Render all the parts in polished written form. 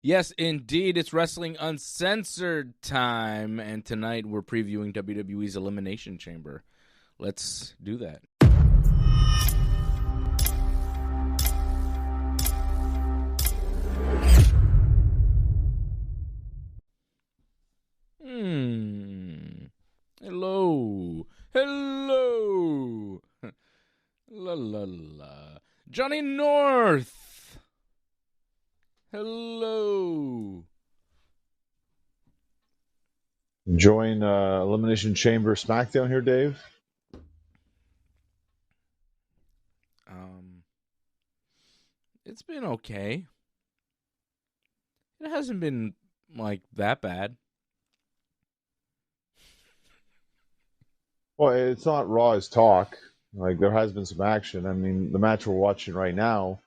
Yes, indeed. It's Wrestling Uncensored time, and tonight we're previewing WWE's Elimination Chamber. Let's do that. Hello. Hello. La la la. Johnny North. Hello. Enjoying Elimination Chamber SmackDown here, Dave? It's been okay. It hasn't been, like, that bad. Well, it's not raw as talk. Like, there has been some action. I mean, the match we're watching right now,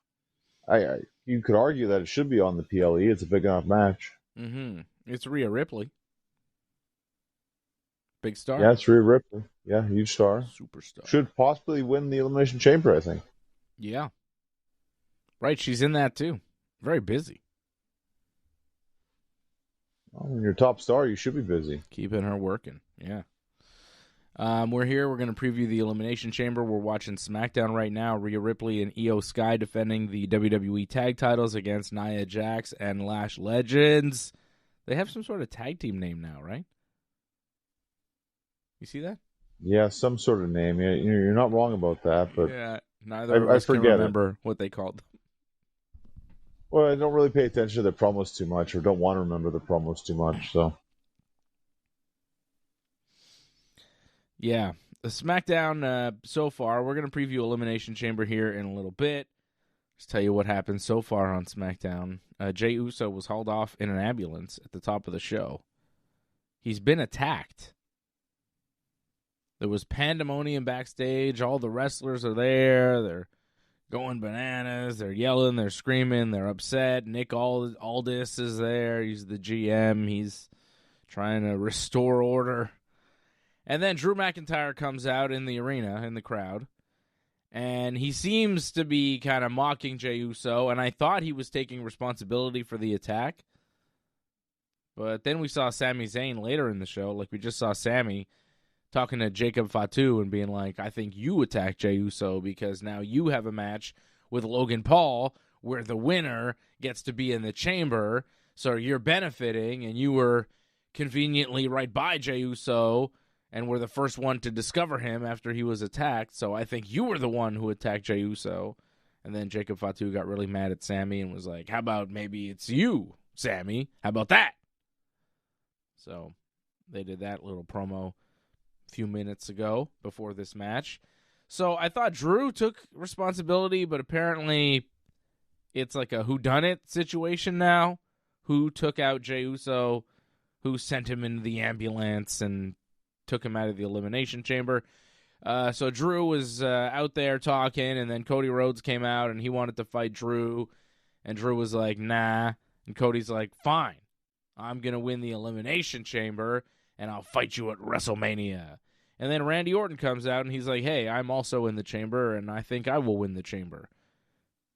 you could argue that it should be on the PLE. It's a big enough match. Mm-hmm. It's Rhea Ripley. Big star. Yeah, it's Rhea Ripley. Yeah, huge star. Superstar. Should possibly win the Elimination Chamber, I think. Yeah. Right, she's in that too. Very busy. Well, when you're a top star, you should be busy. Keeping her working, yeah. We're here. We're going to preview the Elimination Chamber. We're watching SmackDown right now. Rhea Ripley and Io Sky defending the WWE tag titles against Nia Jax and Lash Legends. They have some sort of tag team name now, right? You see that? Yeah, some sort of name. Yeah, you're not wrong about that, but yeah, neither of us can remember what they called them. Well, I don't really pay attention to their promos too much, or don't want to remember the promos too much, so. Yeah, the SmackDown so far, we're going to preview Elimination Chamber here in a little bit. Just tell you what happened so far on SmackDown. Jey Uso was hauled off in an ambulance at the top of the show. He's been attacked. There was pandemonium backstage. All the wrestlers are there. They're going bananas. They're yelling. They're screaming. They're upset. Nick Aldis is there. He's the GM. He's trying to restore order. And then Drew McIntyre comes out in the arena, in the crowd. And he seems to be kind of mocking Jey Uso. And I thought he was taking responsibility for the attack. But then we saw Sami Zayn later in the show. Like, we just saw Sami talking to Jacob Fatu and being like, I think you attacked Jey Uso because now you have a match with Logan Paul where the winner gets to be in the chamber, so you're benefiting, and you were conveniently right by Jey Uso and were the first one to discover him after he was attacked, so I think you were the one who attacked Jey Uso. And then Jacob Fatu got really mad at Sami and was like, how about maybe it's you, Sami? How about that? So they did that little promo few minutes ago before this match. So I thought Drew took responsibility, but apparently it's like a whodunit situation now. Who took out Jey Uso, who sent him into the ambulance and took him out of the Elimination Chamber. So Drew was out there talking, and then Cody Rhodes came out and he wanted to fight Drew, and Drew was like, nah. And Cody's like, fine, I'm going to win the Elimination Chamber and I'll fight you at WrestleMania. And then Randy Orton comes out, and he's like, hey, I'm also in the chamber, and I think I will win the chamber.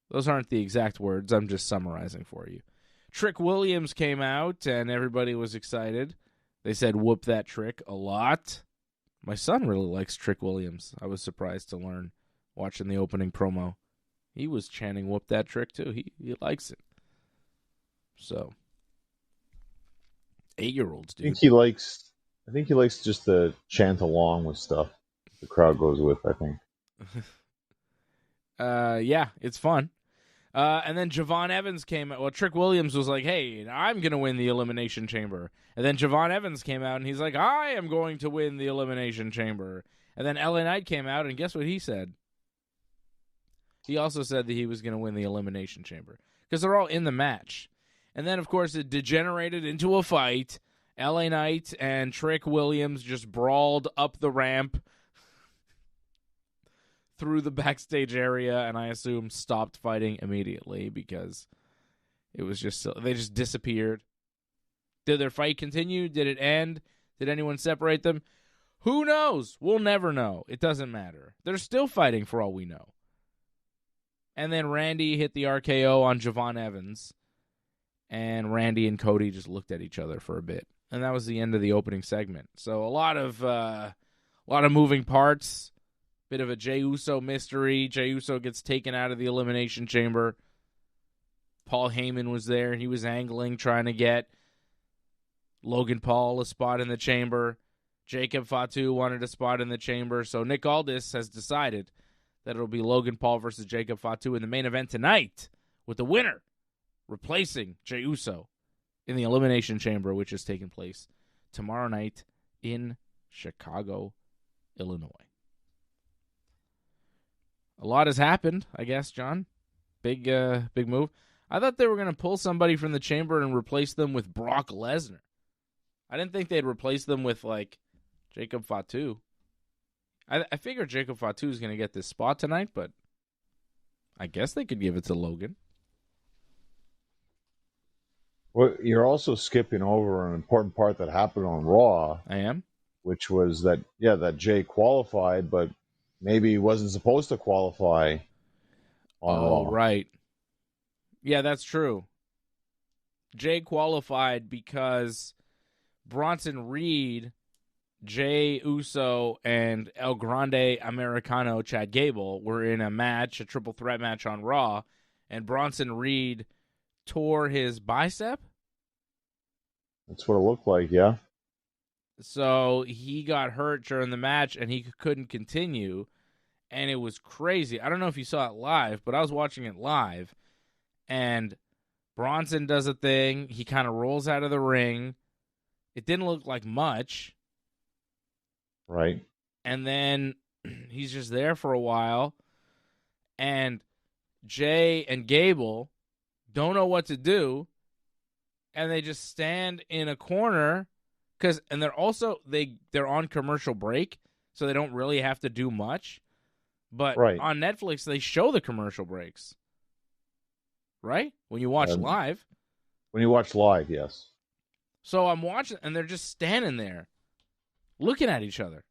Those aren't the exact words. I'm just summarizing for you. Trick Williams came out, and everybody was excited. They said, whoop that Trick a lot. My son really likes Trick Williams. I was surprised to learn watching the opening promo. He was chanting whoop that Trick, too. He likes it. So, 8-year-olds, dude. I think he likes just to chant along with stuff the crowd goes with, I think. Yeah, it's fun. And then Javon Evans came out. Well, Trick Williams was like, hey, I'm going to win the Elimination Chamber. And then Javon Evans came out, and he's like, I am going to win the Elimination Chamber. And then LA Knight came out, and guess what he said? He also said that he was going to win the Elimination Chamber. Because they're all in the match. And then, of course, it degenerated into a fight. LA Knight and Trick Williams just brawled up the ramp through the backstage area, and I assume stopped fighting immediately because it was just, they just disappeared. Did their fight continue? Did it end? Did anyone separate them? Who knows? We'll never know. It doesn't matter. They're still fighting for all we know. And then Randy hit the RKO on Javon Evans. and Randy and Cody just looked at each other for a bit. And that was the end of the opening segment. So a lot of moving parts. Bit of a Jey Uso mystery. Jey Uso gets taken out of the Elimination Chamber. Paul Heyman was there. He was angling, trying to get Logan Paul a spot in the chamber. Jacob Fatu wanted a spot in the chamber. So Nick Aldis has decided that it'll be Logan Paul versus Jacob Fatu in the main event tonight, with the winner replacing Jey Uso in the Elimination Chamber, which is taking place tomorrow night in Chicago, Illinois. A lot has happened, I guess, John. Big move. I thought they were going to pull somebody from the chamber and replace them with Brock Lesnar. I didn't think they'd replace them with, like, Jacob Fatu. I figured Jacob Fatu is going to get this spot tonight, but I guess they could give it to Logan. Well, you're also skipping over an important part that happened on Raw. I am? Which was that Jey qualified, but maybe he wasn't supposed to qualify on Raw. Oh, right. Yeah, that's true. Jey qualified because Bronson Reed, Jey Uso, and El Grande Americano Chad Gable were in a match, a triple threat match on Raw, and Bronson Reed tore his bicep. That's what it looked like, yeah. So he got hurt during the match, and he couldn't continue, and it was crazy. I don't know if you saw it live, but I was watching it live, and Bronson does a thing. He kind of rolls out of the ring. It didn't look like much. Right. And then he's just there for a while, and Jey and Gable don't know what to do, and they just stand in a corner. And they're also they're on commercial break, so they don't really have to do much. But on Netflix, they show the commercial breaks, right? When you watch live. When you watch live, yes. So I'm watching, and they're just standing there, looking at each other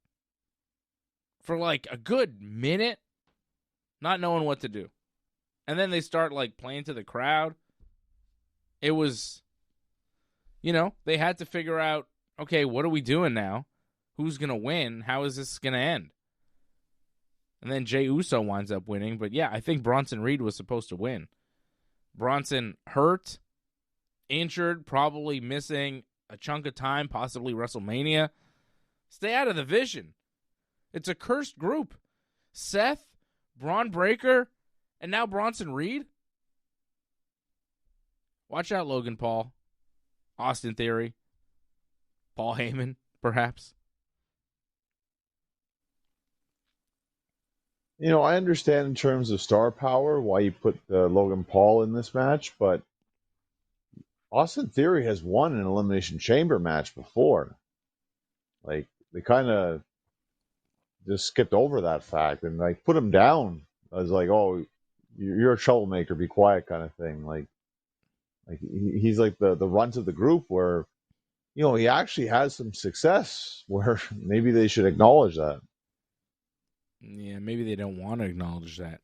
for like a good minute, not knowing what to do, and then they start like playing to the crowd. It was, they had to figure out. Okay, what are we doing now? Who's going to win? How is this going to end? And then Jey Uso winds up winning. But yeah, I think Bronson Reed was supposed to win. Bronson hurt, injured, probably missing a chunk of time, possibly WrestleMania. Stay out of the vision. It's a cursed group. Seth, Braun Breaker, and now Bronson Reed. Watch out, Logan Paul. Austin Theory. Paul Heyman, perhaps. I understand in terms of star power why you put Logan Paul in this match, but Austin Theory has won an Elimination Chamber match before. Like, they kind of just skipped over that fact and, like, put him down as, like, oh, you're a troublemaker, be quiet kind of thing. Like he's like the runt of the group where, he actually has some success where maybe they should acknowledge that. Yeah, maybe they don't want to acknowledge that.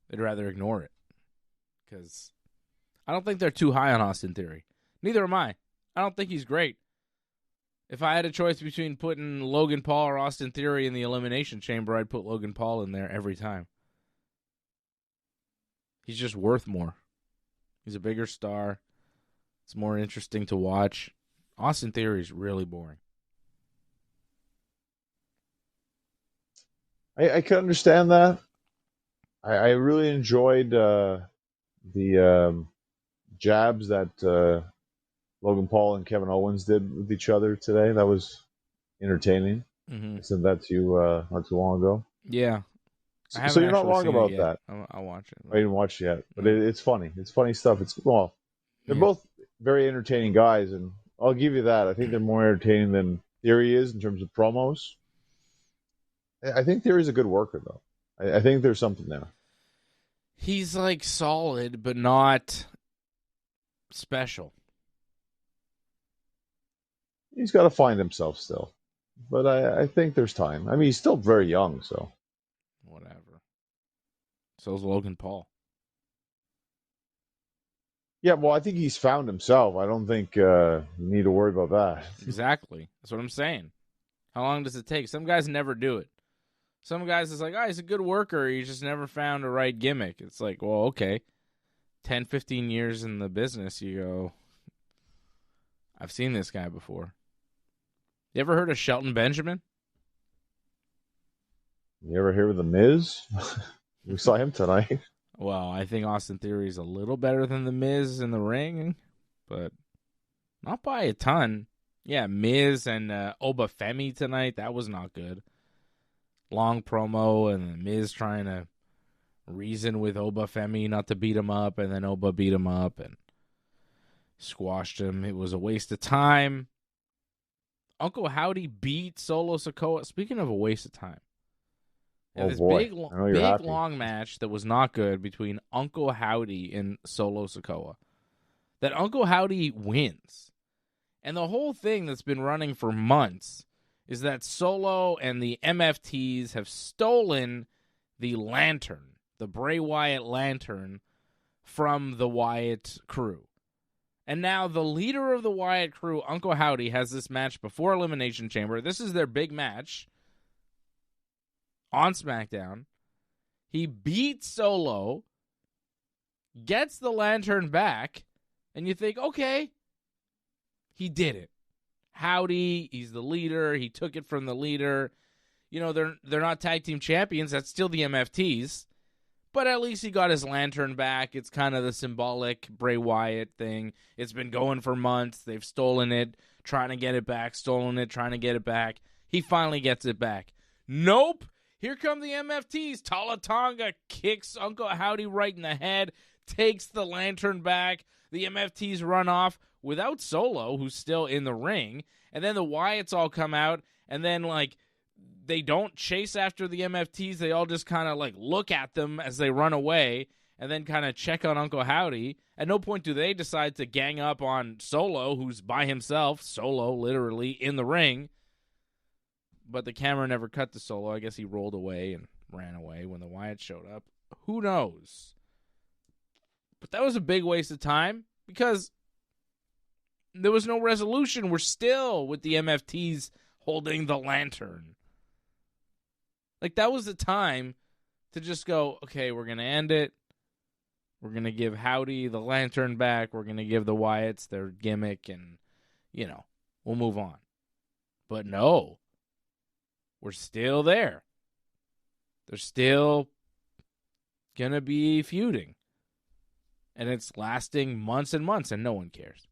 They'd rather ignore it. Because I don't think they're too high on Austin Theory. Neither am I. I don't think he's great. If I had a choice between putting Logan Paul or Austin Theory in the Elimination Chamber, I'd put Logan Paul in there every time. He's just worth more. He's a bigger star. It's more interesting to watch. Austin Theory is really boring. I can understand that. I really enjoyed the jabs that Logan Paul and Kevin Owens did with each other today. That was entertaining. Mm-hmm. I said that to you not too long ago. Yeah. So you're not wrong about that. I'll watch it. I didn't watch it yet, but it's funny. It's funny stuff. They're both very entertaining guys, and I'll give you that. I think they're more entertaining than Theory is in terms of promos. I think Theory's a good worker, though. I think there's something there. He's like solid, but not special. He's got to find himself still, but I think there's time. I mean, he's still very young, so whatever. So's Logan Paul. Yeah, well, I think he's found himself. I don't think you need to worry about that. Exactly. That's what I'm saying. How long does it take? Some guys never do it. Some guys is like, oh, he's a good worker. He just never found a right gimmick. It's like, well, okay. 10, 15 years in the business, you go, I've seen this guy before. You ever heard of Shelton Benjamin? You ever hear of The Miz? We saw him tonight. Well, I think Austin Theory is a little better than The Miz in the ring, but not by a ton. Yeah, Miz and Obafemi tonight, that was not good. Long promo and The Miz trying to reason with Obafemi not to beat him up, and then Oba beat him up and squashed him. It was a waste of time. Uncle Howdy beat Solo Sikoa. Speaking of a waste of time. Yeah, Oh this boy, big I know you're happy. long match that was not good between Uncle Howdy and Solo Sikoa. That Uncle Howdy wins. And the whole thing that's been running for months is that Solo and the MFTs have stolen the lantern, the Bray Wyatt lantern, from the Wyatt crew. And now the leader of the Wyatt crew, Uncle Howdy, has this match before Elimination Chamber. This is their big match on SmackDown. He beats Solo, gets the lantern back, and you think, okay, he did it. Howdy, he's the leader. He took it from the leader. You know, they're not tag team champions. That's still the MFTs. But at least he got his lantern back. It's kind of the symbolic Bray Wyatt thing. It's been going for months. They've stolen it, trying to get it back, stolen it, trying to get it back. He finally gets it back. Nope. Here come the MFTs. Talatonga kicks Uncle Howdy right in the head, takes the lantern back. The MFTs run off without Solo, who's still in the ring. And then the Wyatts all come out, and then, like, they don't chase after the MFTs. They all just kind of, like, look at them as they run away and then kind of check on Uncle Howdy. At no point do they decide to gang up on Solo, who's by himself, Solo, literally, in the ring. But the camera never cut to Solo. I guess he rolled away and ran away when the Wyatts showed up. Who knows? But that was a big waste of time because there was no resolution. We're still with the MFTs holding the lantern. Like, that was the time to just go, okay, we're going to end it. We're going to give Howdy the lantern back. We're going to give the Wyatts their gimmick and, you know, we'll move on. But no, we're still there. They're still going to be feuding. And it's lasting months and months, and no one cares.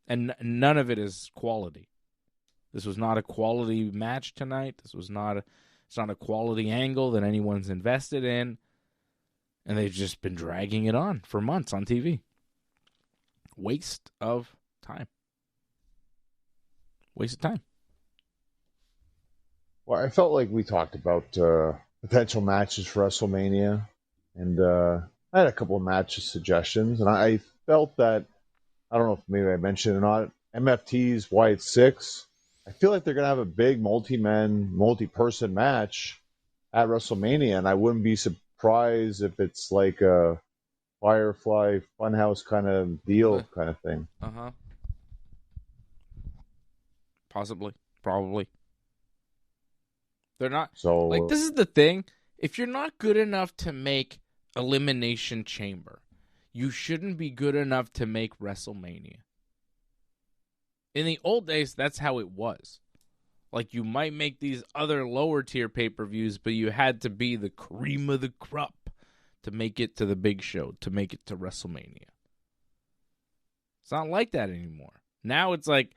And none of it is quality. This was not a quality match tonight. It's not a quality angle that anyone's invested in. And they've just been dragging it on for months on TV. Waste of time. Waste of time. Well, I felt like we talked about potential matches for WrestleMania, and I had a couple of match suggestions, and I felt that, I don't know if maybe I mentioned it or not, MFT's Wyatt 6, I feel like they're going to have a big multi-person match at WrestleMania, and I wouldn't be surprised if it's like a Firefly Funhouse kind of deal kind of thing. Uh-huh. Possibly. Probably. They're not. So, like, this is the thing. If you're not good enough to make Elimination Chamber, you shouldn't be good enough to make WrestleMania. In the old days, that's how it was. Like, you might make these other lower tier pay-per-views, but you had to be the cream of the crop to make it to the big show, to make it to WrestleMania. It's not like that anymore. Now it's like,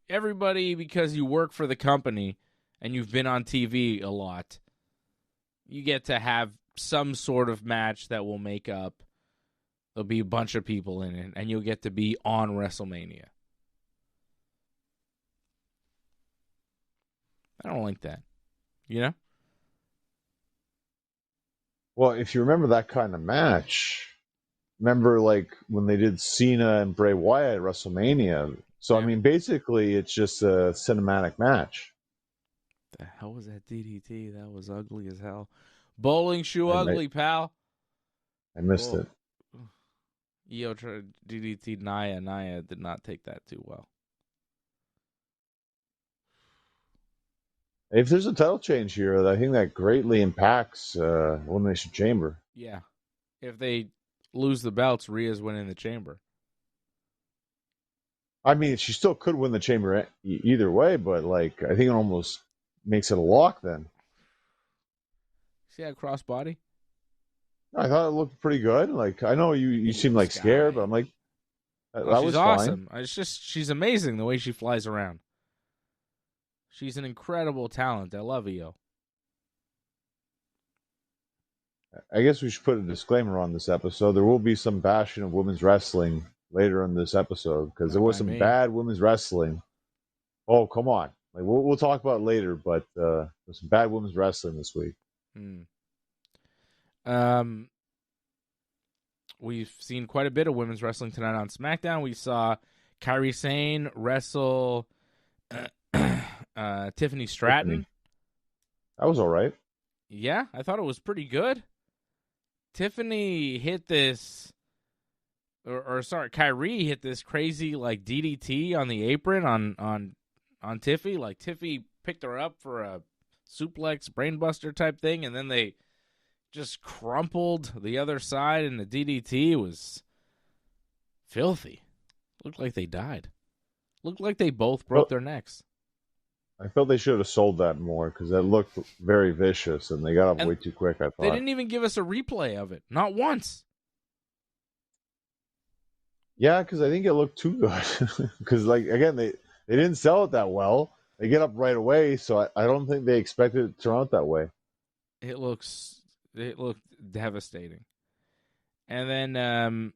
everybody, because you work for the company and you've been on TV a lot, you get to have some sort of match that will make up. There'll be a bunch of people in it, and you'll get to be on WrestleMania. I don't like that. You know? well, if you remember that kind of match, remember like when they did Cena and Bray Wyatt at WrestleMania. So, Yeah. I mean, basically, it's just a cinematic match. The hell was that DDT? That was ugly as hell. Bowling shoe I ugly, pal. missed Oh. it. Io tried DDT Nia. Nia did not take that too well. If there's a title change here, I think that greatly impacts Elimination Chamber. Yeah. If they lose the belts, Rhea's winning the Chamber. I mean, she still could win the Chamber either way, but like I think it almost makes it a lock then. See that crossbody? I thought it looked pretty good. Like I know you seem like scared, but I'm like that was awesome. fine. It's just she's amazing the way she flies around. She's an incredible talent. I love Io. I guess we should put a disclaimer on this episode. There will be some bashing of women's wrestling later in this episode because there was some bad women's wrestling. Oh, come on. Like we'll talk about it later, but there's some bad women's wrestling this week. We've seen quite a bit of women's wrestling tonight on SmackDown. We saw Kairi Sane wrestle Tiffany Stratton. That was all right. Yeah, I thought it was pretty good. Tiffany hit this, Kairi hit this crazy like DDT on the apron on Tiffy. Like Tiffy picked her up for a suplex brainbuster type thing, and then they just crumpled the other side, and the DDT was filthy. Looked like they died. Looked like they both broke their necks. I felt they should have sold that more because that looked very vicious, and they got up way too quick, I thought. They didn't even give us a replay of it. Not once. Yeah, because I think it looked too good. Because, like, again, they didn't sell it that well. They get up right away, so I don't think they expected it to turn out that way. It looked devastating. And then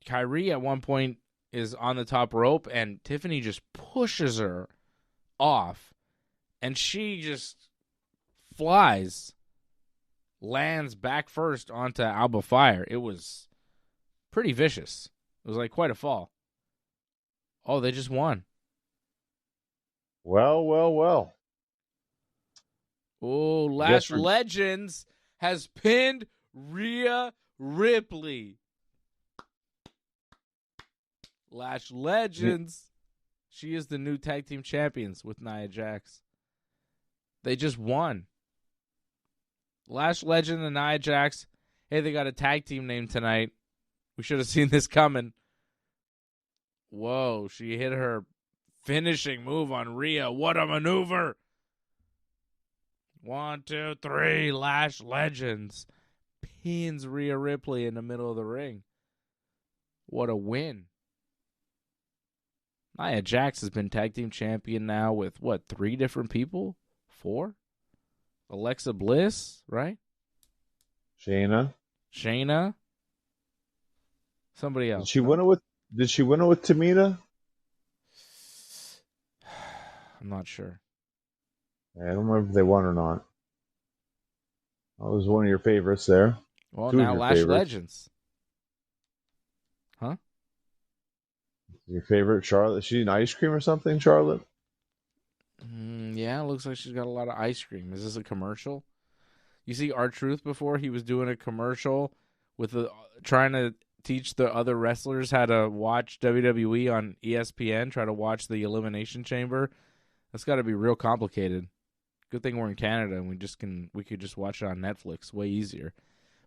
Kairi at one point is on the top rope, and Tiffany just pushes her off, and she just flies, lands back first onto Alba Fire. It was pretty vicious. It was like quite a fall. Oh, they just won. Well. Oh, Lash Legends has pinned Rhea Ripley. Lash Legends. She is the new tag team champions with Nia Jax. They just won. Lash Legend and Nia Jax. Hey, they got a tag team name tonight. We should have seen this coming. Whoa, she hit her finishing move on Rhea. What a maneuver. 1, 2, 3, Lash Legends. Pins Rhea Ripley in the middle of the ring. What a win. Nia Jax has been tag team champion now with, 3 different people? 4? Alexa Bliss, right? Shayna. Somebody else. Did she win it with Tamina? I'm not sure. I don't remember if they won or not. That was one of your favorites there. Well, now Lash Legends. Huh? Your favorite, Charlotte? Is she an ice cream or something, Charlotte? Yeah, it looks like she's got a lot of ice cream. Is this a commercial? You see R-Truth before? He was doing a commercial with trying to teach the other wrestlers how to watch WWE on ESPN, try to watch the Elimination Chamber. That's got to be real complicated. Good thing we're in Canada and we could just watch it on Netflix. Way easier.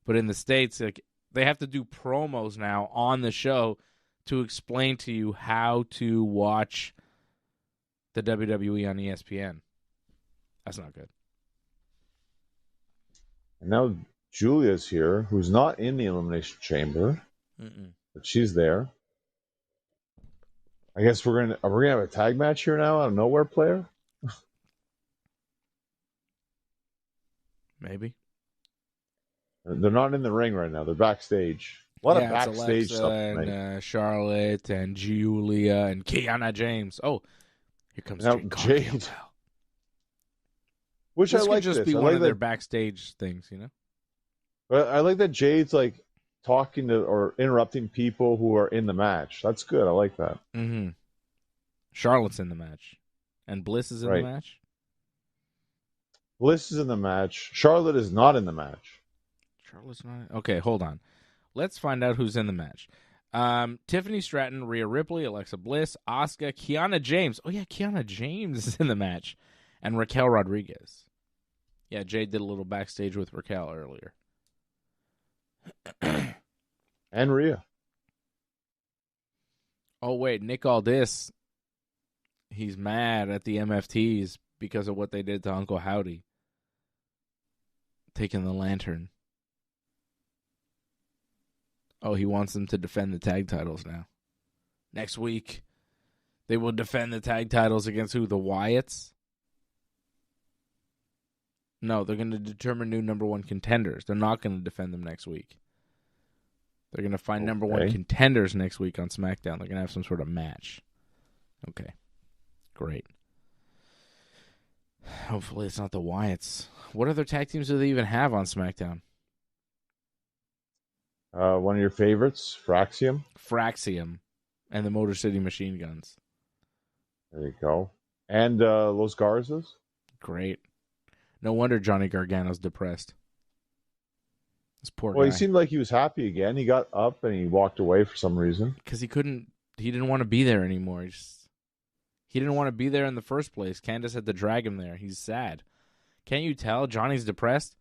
But in the States, like, they have to do promos now on the show to explain to you how to watch the WWE on ESPN. That's not good. And now Julia's here, who's not in the Elimination Chamber, but she's there. I guess we're gonna have a tag match here now out of nowhere, player. Maybe. They're not in the ring right now. They're backstage. A lot of backstage stuff tonight. And Charlotte and Julia and Kiana James. Oh, here comes Jade. Which this I like. Could just be one of their backstage things, you know. But I like that Jade's like talking to or interrupting people who are in the match. That's good. I like that. Mm-hmm. Charlotte's in the match, and Bliss is in the match. Bliss is in the match. Charlotte is not in the match. Charlotte's not. Okay, hold on. Let's find out who's in the match. Tiffany Stratton, Rhea Ripley, Alexa Bliss, Asuka, Kiana James. Oh, yeah, Kiana James is in the match. And Raquel Rodriguez. Yeah, Jay did a little backstage with Raquel earlier. And Rhea. Oh, wait, Nick Aldis. He's mad at the MFTs because of what they did to Uncle Howdy. Taking the lantern. Oh, he wants them to defend the tag titles now. Next week, they will defend the tag titles against who? The Wyatts? No, they're going to determine new number one contenders. They're not going to defend them next week. They're going to find number one contenders next week on SmackDown. They're going to have some sort of match. Okay. Great. Hopefully it's not the Wyatts. What other tag teams do they even have on SmackDown? One of your favorites, Fraxium. Fraxium and the Motor City Machine Guns. There you go. And Los Garzas. Great. No wonder Johnny Gargano's depressed. This poor guy. Well, he seemed like he was happy again. He got up and he walked away for some reason. Because he didn't want to be there anymore. He didn't want to be there in the first place. Candice had to drag him there. He's sad. Can't you tell Johnny's depressed?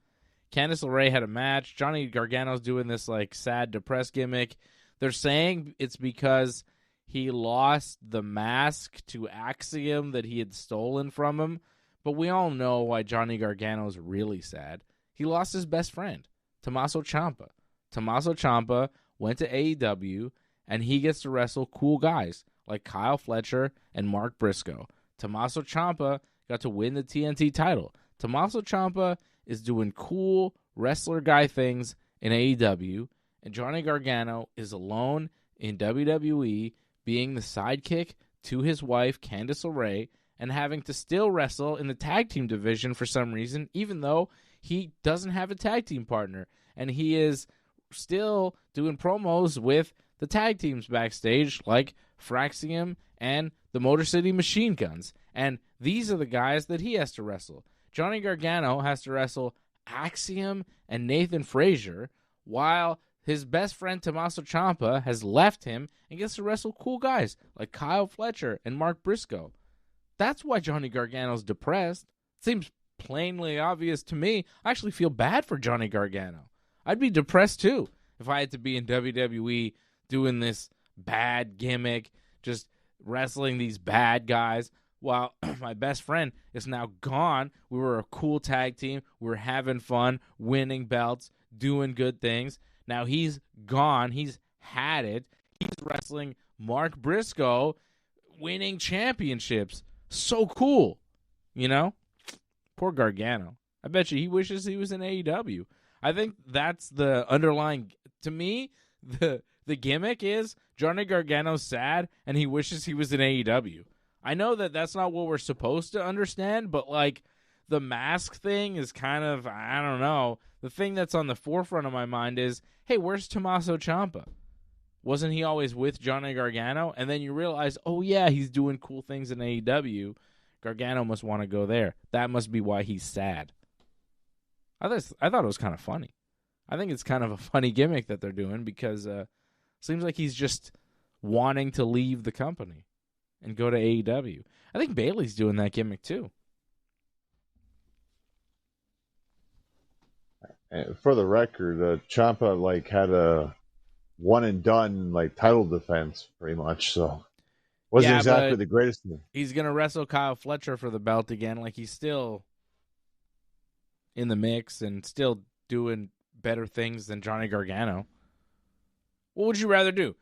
Candice LeRae had a match. Johnny Gargano's doing this like sad, depressed gimmick. They're saying it's because he lost the mask to Axiom that he had stolen from him. But we all know why Johnny Gargano's really sad. He lost his best friend, Tommaso Ciampa. Tommaso Ciampa went to AEW, and he gets to wrestle cool guys like Kyle Fletcher and Mark Briscoe. Tommaso Ciampa got to win the TNT title. Tommaso Ciampa is doing cool wrestler guy things in AEW, and Johnny Gargano is alone in WWE being the sidekick to his wife, Candice LeRae, and having to still wrestle in the tag team division for some reason, even though he doesn't have a tag team partner. And he is still doing promos with the tag teams backstage, like Fraxium and the Motor City Machine Guns. And these are the guys that he has to wrestle. Johnny Gargano has to wrestle Axiom and Nathan Frazier, while his best friend Tommaso Ciampa has left him and gets to wrestle cool guys like Kyle Fletcher and Mark Briscoe. That's why Johnny Gargano's depressed. Seems plainly obvious to me. I actually feel bad for Johnny Gargano. I'd be depressed too if I had to be in WWE doing this bad gimmick, just wrestling these bad guys while my best friend is now gone. We were a cool tag team. We were having fun, winning belts, doing good things. Now he's gone. He's had it. He's wrestling Mark Briscoe, winning championships. So cool, you know? Poor Gargano. I bet you he wishes he was in AEW. I think that's the underlying, to me, the gimmick is Johnny Gargano's sad and he wishes he was in AEW. I know that that's not what we're supposed to understand, but like the mask thing is kind of, I don't know. The thing that's on the forefront of my mind is, hey, where's Tommaso Ciampa? Wasn't he always with Johnny Gargano? And then you realize, oh yeah, he's doing cool things in AEW. Gargano must want to go there. That must be why he's sad. I thought it was kind of funny. I think it's kind of a funny gimmick that they're doing because seems like he's just wanting to leave the company and go to AEW. I think Bayley's doing that gimmick too. For the record, Ciampa had a one and done title defense pretty much, so wasn't exactly the greatest thing. He's gonna wrestle Kyle Fletcher for the belt again. He's still in the mix and still doing better things than Johnny Gargano. What would you rather do?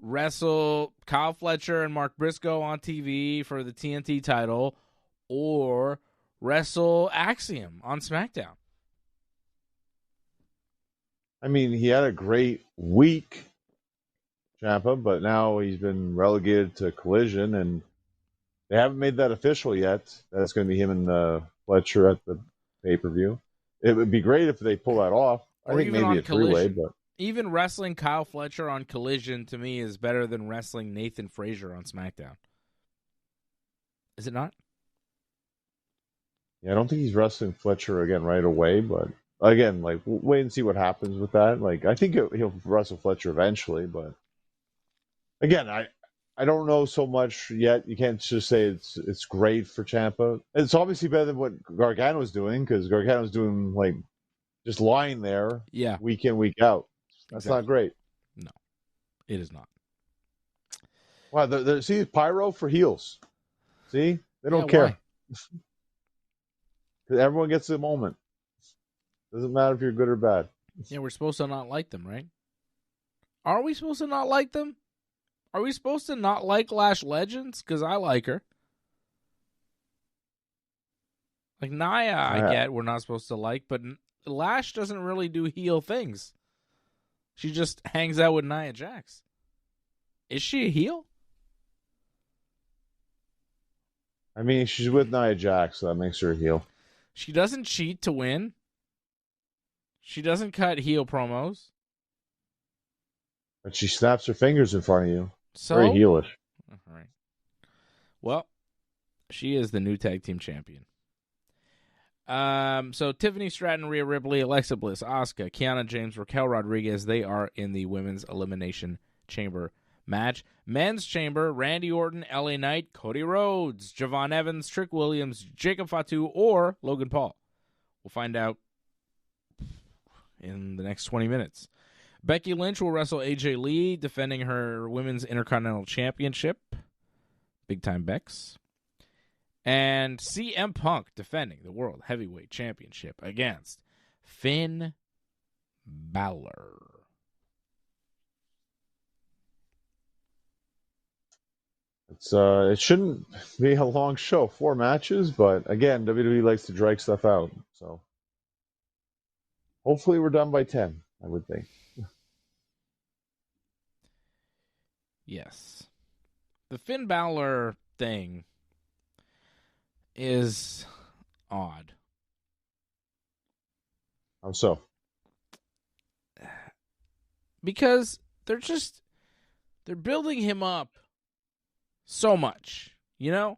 Wrestle Kyle Fletcher and Mark Briscoe on TV for the TNT title, or wrestle Axiom on SmackDown? I mean, he had a great week, Ciampa, but now he's been relegated to Collision, and they haven't made that official yet. That's going to be him and Fletcher at the pay-per-view. It would be great if they pull that off. I think maybe a three-way, but even wrestling Kyle Fletcher on Collision to me is better than wrestling Nathan Frazier on SmackDown. Is it not? Yeah, I don't think he's wrestling Fletcher again right away, but again, like, we'll wait and see what happens with that. Like, I think he'll wrestle Fletcher eventually, but again, I don't know so much yet. You can't just say it's great for Ciampa. It's obviously better than what Gargano's doing, because Gargano's doing, like, just lying there week in, week out. That's not great. No, it is not. Wow, see, pyro for heels. See? They don't care. Because everyone gets a moment. Doesn't matter if you're good or bad. Yeah, we're supposed to not like them, right? Are we supposed to not like them? Are we supposed to not like Lash Legends? Because I like her. Like, Nia, I get we're not supposed to like, but Lash doesn't really do heel things. She just hangs out with Nia Jax. Is she a heel? I mean, she's with Nia Jax, so that makes her a heel. She doesn't cheat to win. She doesn't cut heel promos. But she snaps her fingers in front of you. So, very heelish. All right. Well, she is the new tag team champion. So Tiffany Stratton, Rhea Ripley, Alexa Bliss, Asuka, Kiana James, Raquel Rodriguez, they are in the Women's Elimination Chamber match. Men's Chamber, Randy Orton, LA Knight, Cody Rhodes, Javon Evans, Trick Williams, Jacob Fatu, or Logan Paul. We'll find out in the next 20 minutes. Becky Lynch will wrestle AJ Lee, defending her Women's Intercontinental Championship. Big time Bex. And CM Punk defending the World Heavyweight Championship against Finn Bálor. It shouldn't be a long show, 4 matches, but again, WWE likes to drag stuff out. So hopefully we're done by 10, I would think. Yes. The Finn Bálor thing is odd. How so? Because they're building him up so much, you know?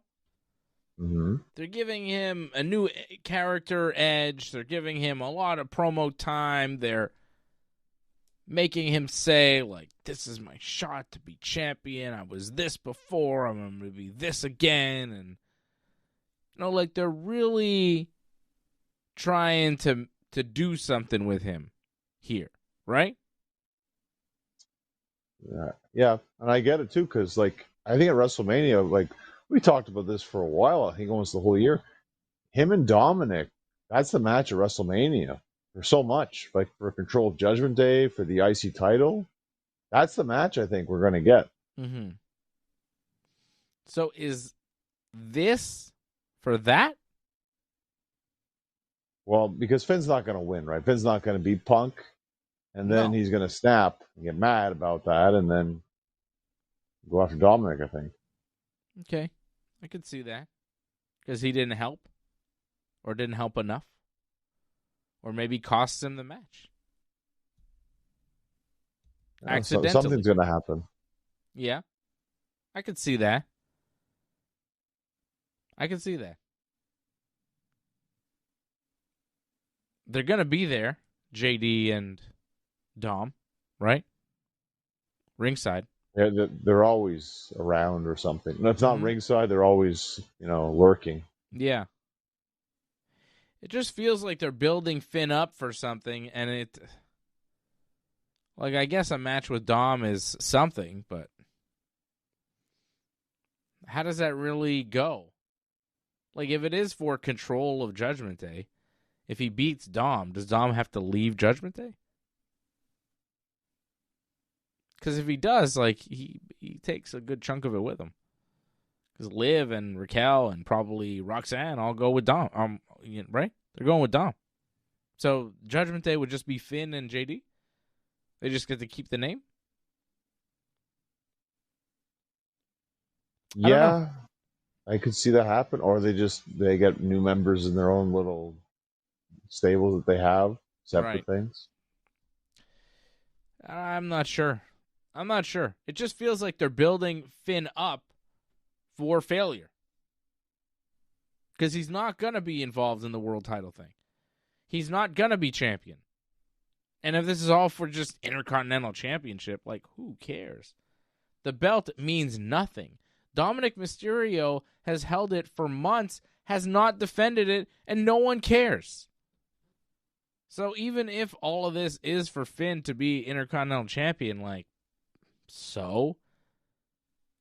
Mm-hmm. They're giving him a new character edge. They're giving him a lot of promo time. They're making him say, like, this is my shot to be champion. I was this before. I'm going to be this again. And, you know, like, they're really trying to do something with him here, right? Yeah, and I get it, too, because, like, I think at WrestleMania, like, we talked about this for a while, I think almost the whole year. Him and Dominic, that's the match at WrestleMania. For so much, like for Control of Judgment Day, for the IC title. That's the match I think we're going to get. Mm-hmm. So is this for that? Well, because Finn's not going to win, right? Finn's not going to beat Punk, and then he's going to snap and get mad about that, and then go after Dominic, I think. Okay, I could see that. Because he didn't help, or didn't help enough. Or maybe costs him the match. Accidentally. Something's going to happen. Yeah. I could see that. They're going to be there, JD and Dom, right? Ringside. They're always around or something. No, it's not ringside. They're always, lurking. Yeah. It just feels like they're building Finn up for something, and I guess a match with Dom is something, but how does that really go? Like, if it is for Control of Judgment Day, if he beats Dom, does Dom have to leave Judgment Day? Because if he does, like, he takes a good chunk of it with him. Because Liv and Raquel and probably Roxanne all go with Dom. Right? They're going with Dom. So Judgment Day would just be Finn and JD? They just get to keep the name? Yeah. I could see that happen. Or they get new members in their own little stables that they have. Separate things. I'm not sure. It just feels like they're building Finn up for failure. Because he's not going to be involved in the world title thing. He's not going to be champion. And if this is all for just Intercontinental Championship, like, who cares? The belt means nothing. Dominic Mysterio has held it for months, has not defended it, and no one cares. So even if all of this is for Finn to be Intercontinental Champion, like, so?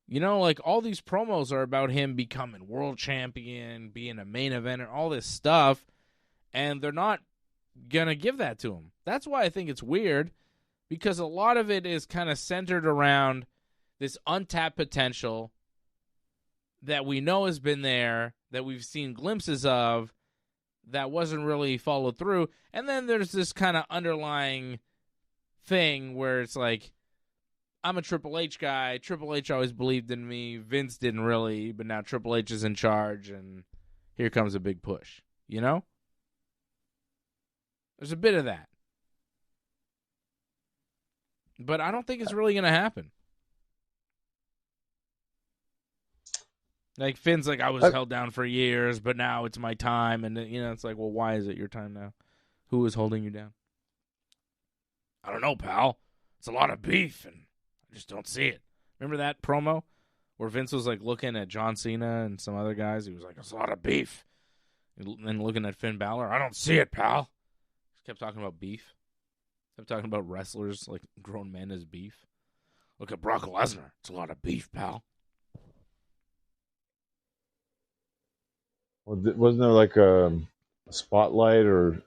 You know, like, all these promos are about him becoming world champion, being a main eventer, all this stuff, and they're not going to give that to him. That's why I think it's weird, because a lot of it is kind of centered around this untapped potential that we know has been there, that we've seen glimpses of, that wasn't really followed through. And then there's this kind of underlying thing where it's like, I'm a Triple H guy. Triple H always believed in me. Vince didn't really, but now Triple H is in charge, and here comes a big push. You know? There's a bit of that. But I don't think it's really going to happen. Like, Finn's like, I was held down for years, but now it's my time. And, you know, it's like, well, why is it your time now? Who is holding you down? I don't know, pal. It's a lot of beef, and I just don't see it. Remember that promo where Vince was, like, looking at John Cena and some other guys? He was like, it's a lot of beef. And then looking at Finn Bálor, I don't see it, pal. He kept talking about beef. Kept talking about wrestlers, like grown men, as beef. Look at Brock Lesnar. It's a lot of beef, pal. Well, wasn't there like a spotlight or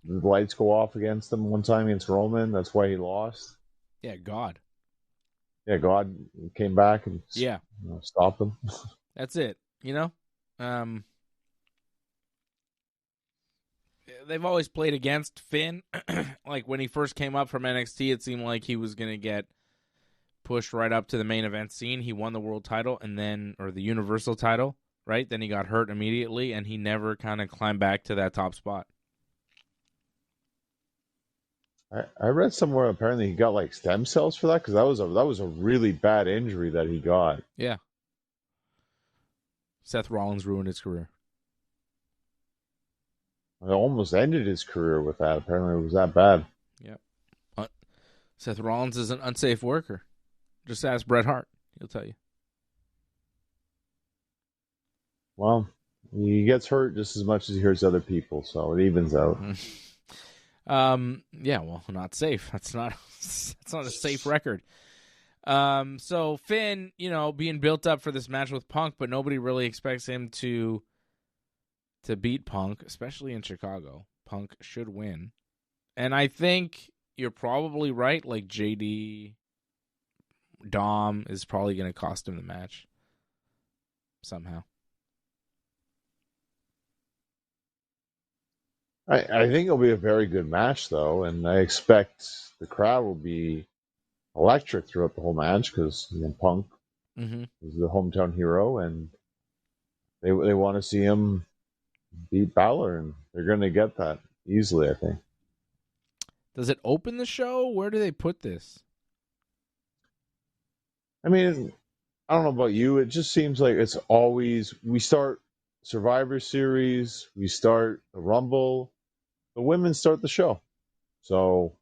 the lights go off against him one time against Roman? That's why he lost. Yeah, God. Yeah, God came back and stopped him. That's it. You know, they've always played against Finn. Like when he first came up from NXT, it seemed like he was going to get pushed right up to the main event scene. He won the world title or the Universal title, right? Then he got hurt immediately, and he never kind of climbed back to that top spot. I read somewhere apparently he got like stem cells for that, because that was a really bad injury that he got. Yeah. Seth Rollins ruined his career. It almost ended his career with that. Apparently it was that bad. Yeah. Seth Rollins is an unsafe worker. Just ask Bret Hart. He'll tell you. Well, he gets hurt just as much as he hurts other people, so it evens out. Yeah, well, not safe. That's not a safe record. So Finn, you know, being built up for this match with Punk, but nobody really expects him to beat Punk, especially in Chicago. Punk should win. And I think you're probably right. Like, JD Dom is probably going to cost him the match somehow. I think it'll be a very good match, though, and I expect the crowd will be electric throughout the whole match, because Punk is the hometown hero, and they want to see him beat Bálor, and they're going to get that easily, I think. Does it open the show? Where do they put this? I mean, I don't know about you. It just seems like it's always, we start Survivor Series, we start the Rumble, the women start the show. So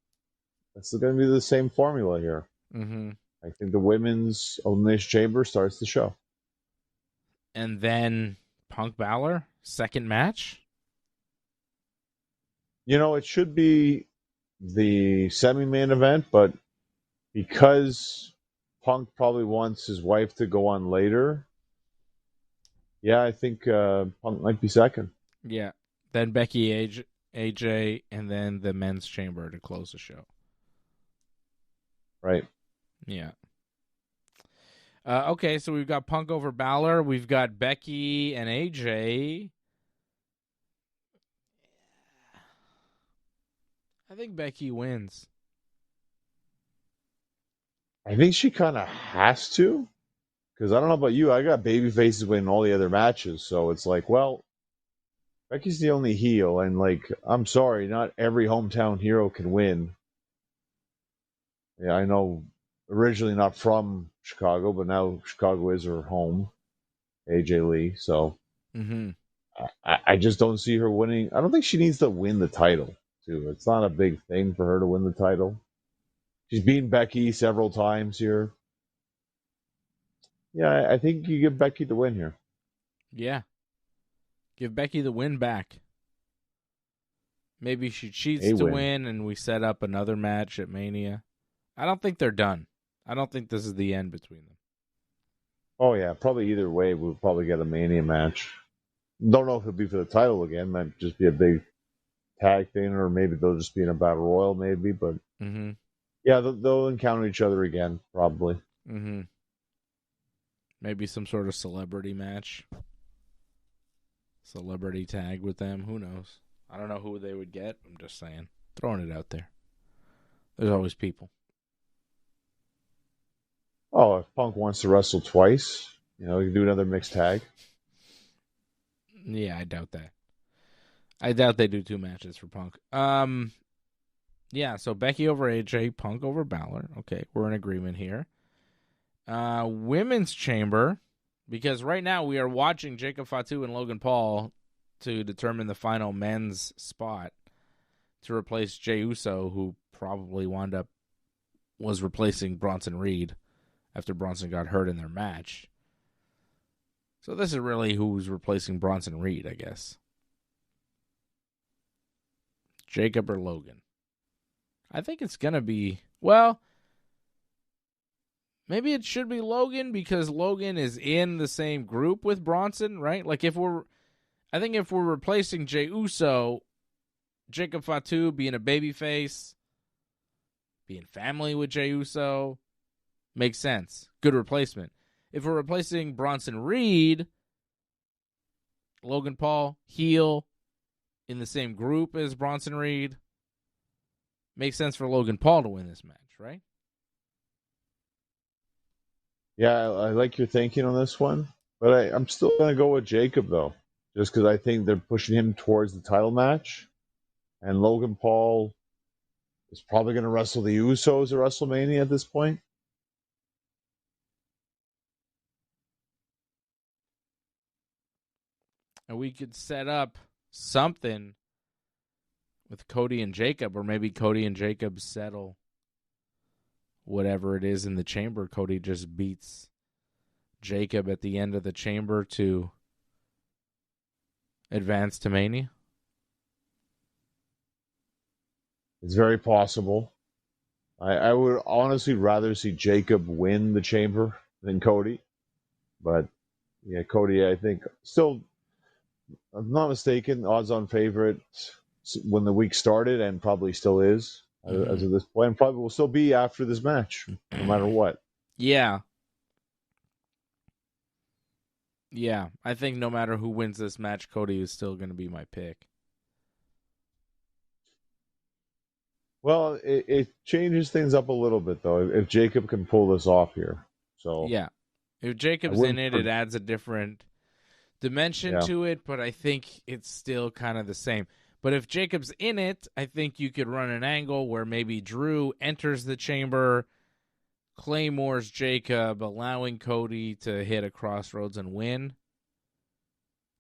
it's going to be the same formula here. Mm-hmm. I think the women's Elimination Chamber starts the show. And then Punk Bálor, second match? You know, it should be the semi-main event, but because Punk probably wants his wife to go on later, yeah, I think Punk might be second. Yeah. Then Becky, AJ, and then the men's chamber to close the show. Right. Yeah. Okay, so we've got Punk over Bálor. We've got Becky and AJ. I think Becky wins. I think she kind of has to, because I don't know about you. I got baby faces winning all the other matches, so it's like, well, Becky's the only heel, and like, I'm sorry, not every hometown hero can win. Yeah, I know, originally not from Chicago, but now Chicago is her home, AJ Lee. So I just don't see her winning. I don't think she needs to win the title, too. It's not a big thing for her to win the title. She's beaten Becky several times here. Yeah, I think you give Becky the win here. Yeah. Give Becky the win back. Maybe she cheats to win and we set up another match at Mania. I don't think they're done. I don't think this is the end between them. Oh, yeah. Probably either way, we'll probably get a Mania match. Don't know if it'll be for the title again. Might just be a big tag thing, or maybe they'll just be in a battle royal, maybe. But yeah, they'll encounter each other again, probably. Maybe some sort of celebrity match. Celebrity tag with them. Who knows? I don't know who they would get. I'm just saying. Throwing it out there. There's always people. Oh, if Punk wants to wrestle twice, you can do another mixed tag. Yeah, I doubt that. I doubt they do 2 matches for Punk. Yeah, so Becky over AJ, Punk over Bálor. Okay, we're in agreement here. Women's Chamber, because right now we are watching Jacob Fatu and Logan Paul to determine the final men's spot to replace Jey Uso, who probably was replacing Bronson Reed after Bronson got hurt in their match. So this is really who's replacing Bronson Reed, I guess. Jacob or Logan. I think it's going to be, well, maybe it should be Logan because Logan is in the same group with Bronson, right? Like if we're replacing Jey Uso, Jacob Fatu being a babyface, being family with Jey Uso, makes sense. Good replacement. If we're replacing Bronson Reed, Logan Paul, heel, in the same group as Bronson Reed, makes sense for Logan Paul to win this match, right? Yeah, I like your thinking on this one, but I'm still going to go with Jacob, though, just because I think they're pushing him towards the title match, and Logan Paul is probably going to wrestle the Usos at WrestleMania at this point. And we could set up something with Cody and Jacob, or maybe Cody and Jacob settle whatever it is in the chamber. Cody just beats Jacob at the end of the chamber to advance to Mania. It's very possible. I would honestly rather see Jacob win the chamber than Cody. But, yeah, Cody, I think, still, if I'm not mistaken, odds-on favorite when the week started, and probably still is as of this point, and probably will still be after this match, no matter what. Yeah. Yeah, I think no matter who wins this match, Cody is still going to be my pick. Well, it changes things up a little bit, though, if Jacob can pull this off here. So yeah, if Jacob's in it, it adds a different dimension to it, but I think it's still kind of the same. But if Jacob's in it, I think you could run an angle where maybe Drew enters the chamber, claymores Jacob, allowing Cody to hit a crossroads and win,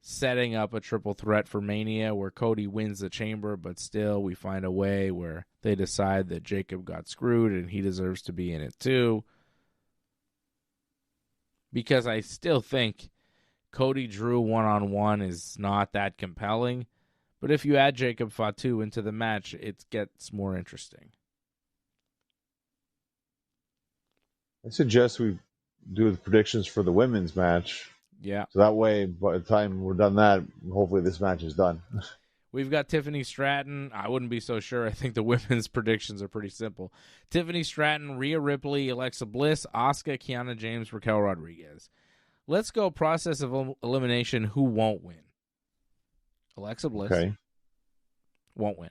setting up a triple threat for Mania where Cody wins the chamber, but still we find a way where they decide that Jacob got screwed and he deserves to be in it too. Because I still think Cody Drew one-on-one is not that compelling, but if you add Jacob Fatu into the match, it gets more interesting. I suggest we do the predictions for the women's match. Yeah. So that way, by the time we're done that, hopefully this match is done. We've got Tiffany Stratton. I wouldn't be so sure. I think the women's predictions are pretty simple. Tiffany Stratton, Rhea Ripley, Alexa Bliss, Asuka, Kiana James, Raquel Rodriguez. Let's go process of elimination. Who won't win? Alexa Bliss won't win.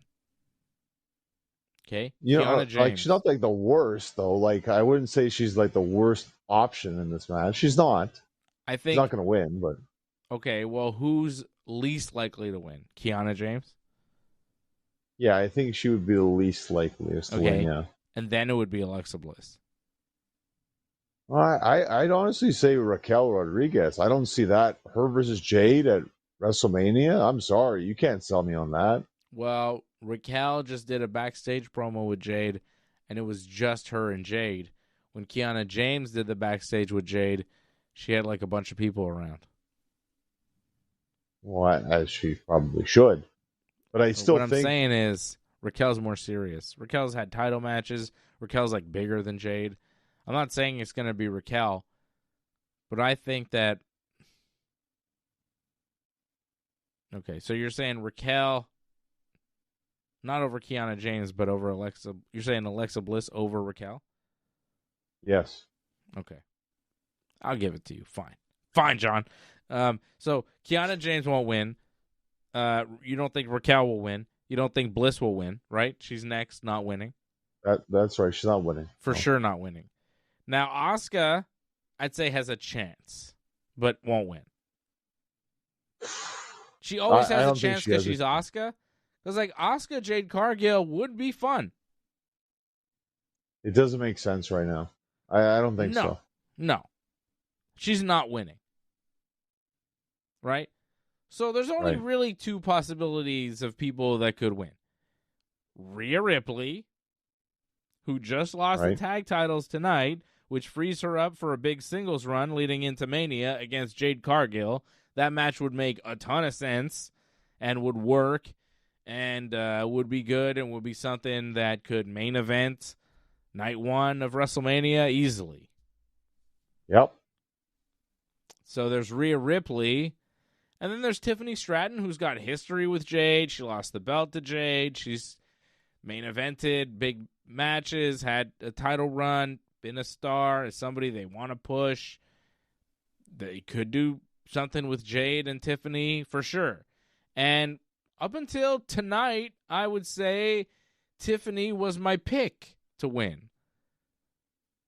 Okay? Kiana James. Like, she's not like the worst, though. Like, I wouldn't say she's like the worst option in this match. She's not. I think she's not going to win, but okay. Well, who's least likely to win? Kiana James. Yeah, I think she would be the least likeliest to win. Yeah, and then it would be Alexa Bliss. I'd honestly say Raquel Rodriguez. I don't see that her versus Jade at WrestleMania? I'm sorry, you can't sell me on that. Well, Raquel just did a backstage promo with Jade, and it was just her and Jade. When Kiana James did the backstage with Jade, she had like a bunch of people around. Well, as she probably should. But I But still what I'm think saying is Raquel's more serious. Raquel's had title matches. Raquel's like bigger than Jade. I'm not saying it's going to be Raquel, but I think that. Okay, so you're saying Raquel, not over Kiana James, but over Alexa. You're saying Alexa Bliss over Raquel? yes. Okay. I'll give it to you. Fine. Fine, John. So Kiana James won't win. You don't think Raquel will win. You don't think Bliss will win, right? She's next, not winning. That's right. She's not winning. For No. sure not winning. Now, Asuka, I'd say, has a chance, but won't win. She always has a chance because she's Asuka. Because, like, Asuka Jade Cargill would be fun. It doesn't make sense right now. I don't think so. No. She's not winning. Right? So there's only really two possibilities of people that could win. Rhea Ripley, who just lost the tag titles tonight, which frees her up for a big singles run leading into Mania against Jade Cargill. That match would make a ton of sense and would work and would be good and would be something that could main event night one of WrestleMania easily. Yep. So there's Rhea Ripley. And then there's Tiffany Stratton, who's got history with Jade. She lost the belt to Jade. She's main evented big matches, had a title run, been a star, is somebody they want to push. They could do something with Jade and Tiffany for sure. And up until tonight, I would say Tiffany was my pick to win.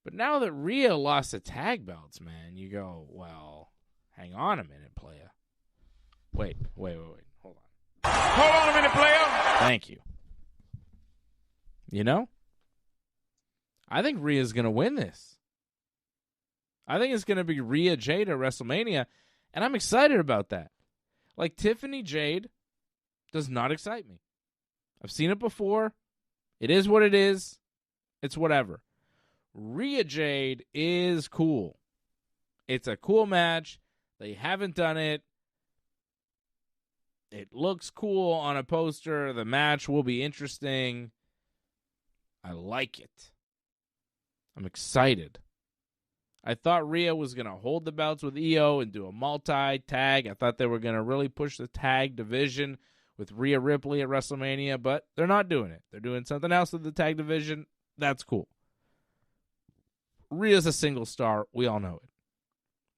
But now that Rhea lost the tag belts, man, you go, well, hang on a minute, playa. Wait. Hold on. Hold on a minute, player. Thank you. You know? I think Rhea's going to win this. I think it's going to be Rhea Jade at WrestleMania, and I'm excited about that. Like, Tiffany Jade does not excite me. I've seen it before. It is what it is. It's whatever. Rhea Jade is cool. It's a cool match. They haven't done it. It looks cool on a poster. The match will be interesting. I like it. I'm excited. I thought Rhea was going to hold the belts with Io and do a multi-tag. I thought they were going to really push the tag division with Rhea Ripley at WrestleMania, but they're not doing it. They're doing something else with the tag division. That's cool. Rhea's a single star. We all know it.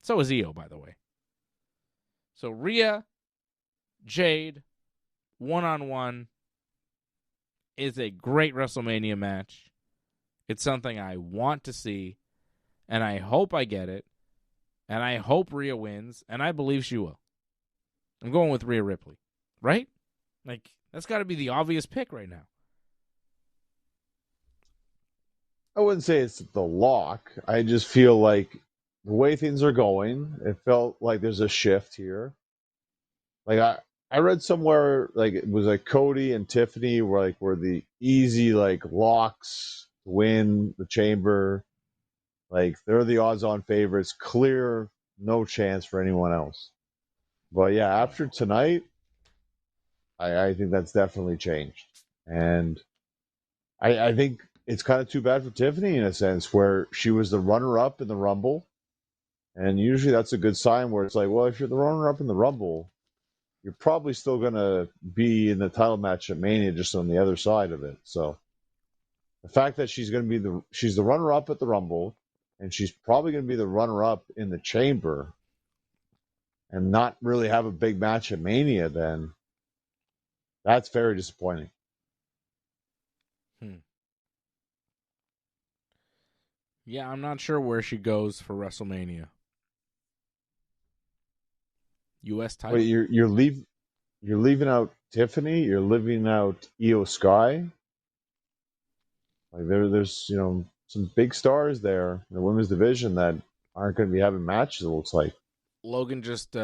So is Io, by the way. So Rhea, Jade, one-on-one is a great WrestleMania match. It's something I want to see, and I hope I get it, and I hope Rhea wins, and I believe she will. I'm going with Rhea Ripley, right? Like, that's got to be the obvious pick right now. I wouldn't say it's the lock. I just feel like the way things are going, it felt like there's a shift here. Like I read somewhere like it was like Cody and Tiffany were the easy like locks to win the chamber. Like they're the odds-on favorites. Clear, no chance for anyone else. But yeah, after tonight, I think that's definitely changed. And I think it's kind of too bad for Tiffany in a sense where she was the runner-up in the Rumble. And usually that's a good sign where it's like, well, if you're the runner-up in the Rumble, you're probably still going to be in the title match at Mania just on the other side of it. So the fact that she's going to be she's the runner-up at the Rumble, and she's probably going to be the runner-up in the Chamber and not really have a big match at Mania, then that's very disappointing. Yeah, I'm not sure where she goes for WrestleMania. U.S. title. Wait, you're leaving out Tiffany. You're leaving out Io Sky. Like there's some big stars there in the women's division that aren't going to be having matches. It looks like Logan just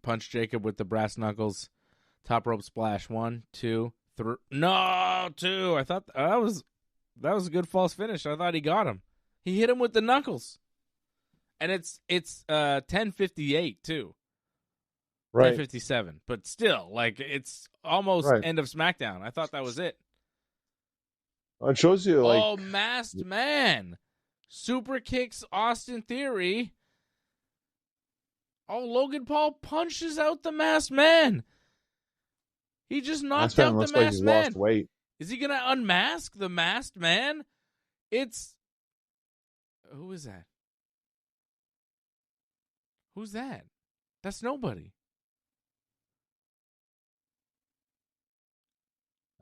punch Jacob with the brass knuckles. Top rope splash. 1, 2, 3. No, 2. I thought that was a good false finish. I thought he got him. He hit him with the knuckles. And it's 10:58 too. Right. 10:57. But still, like, it's almost end of SmackDown. I thought that was it. It shows you, like... Oh, Masked Man. Super kicks Austin Theory. Oh, Logan Paul punches out the Masked Man. He just knocked out the Masked Man. Lost weight. Is he going to unmask the Masked Man? It's... Who is that? Who's that? That's nobody.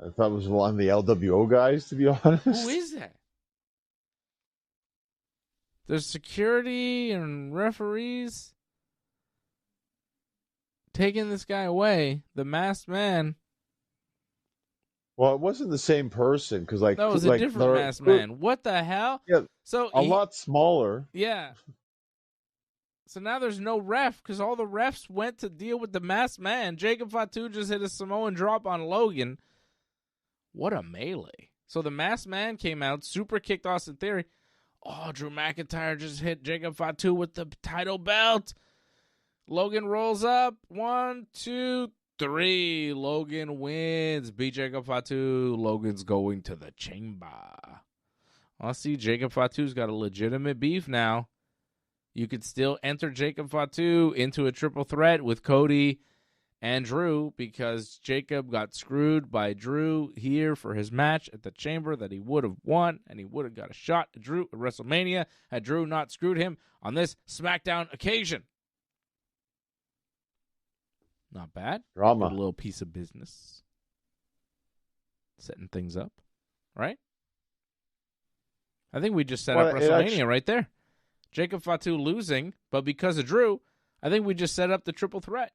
I thought it was one of the LWO guys, to be honest. Who is that? There's security and referees taking this guy away. The Masked Man. Well, it wasn't the same person because, like, that was a different Masked Man. What the hell? Yeah, so a lot smaller. Yeah. So now there's no ref because all the refs went to deal with the Masked Man. Jacob Fatu just hit a Samoan drop on Logan. What a melee. So the Masked Man came out, super kicked Austin Theory. Oh, Drew McIntyre just hit Jacob Fatu with the title belt. Logan rolls up. 1, 2, 3. Logan wins. Beat Jacob Fatu. Logan's going to the chamber. I see Jacob Fatu's got a legitimate beef now. You could still enter Jacob Fatu into a triple threat with Cody and Drew because Jacob got screwed by Drew here for his match at the Chamber that he would have won, and he would have got a shot at Drew at WrestleMania had Drew not screwed him on this SmackDown occasion. Not bad. Drama. Good little piece of business. Setting things up, right? I think we just set up WrestleMania right there. Jacob Fatu losing, but because of Drew, I think we just set up the triple threat.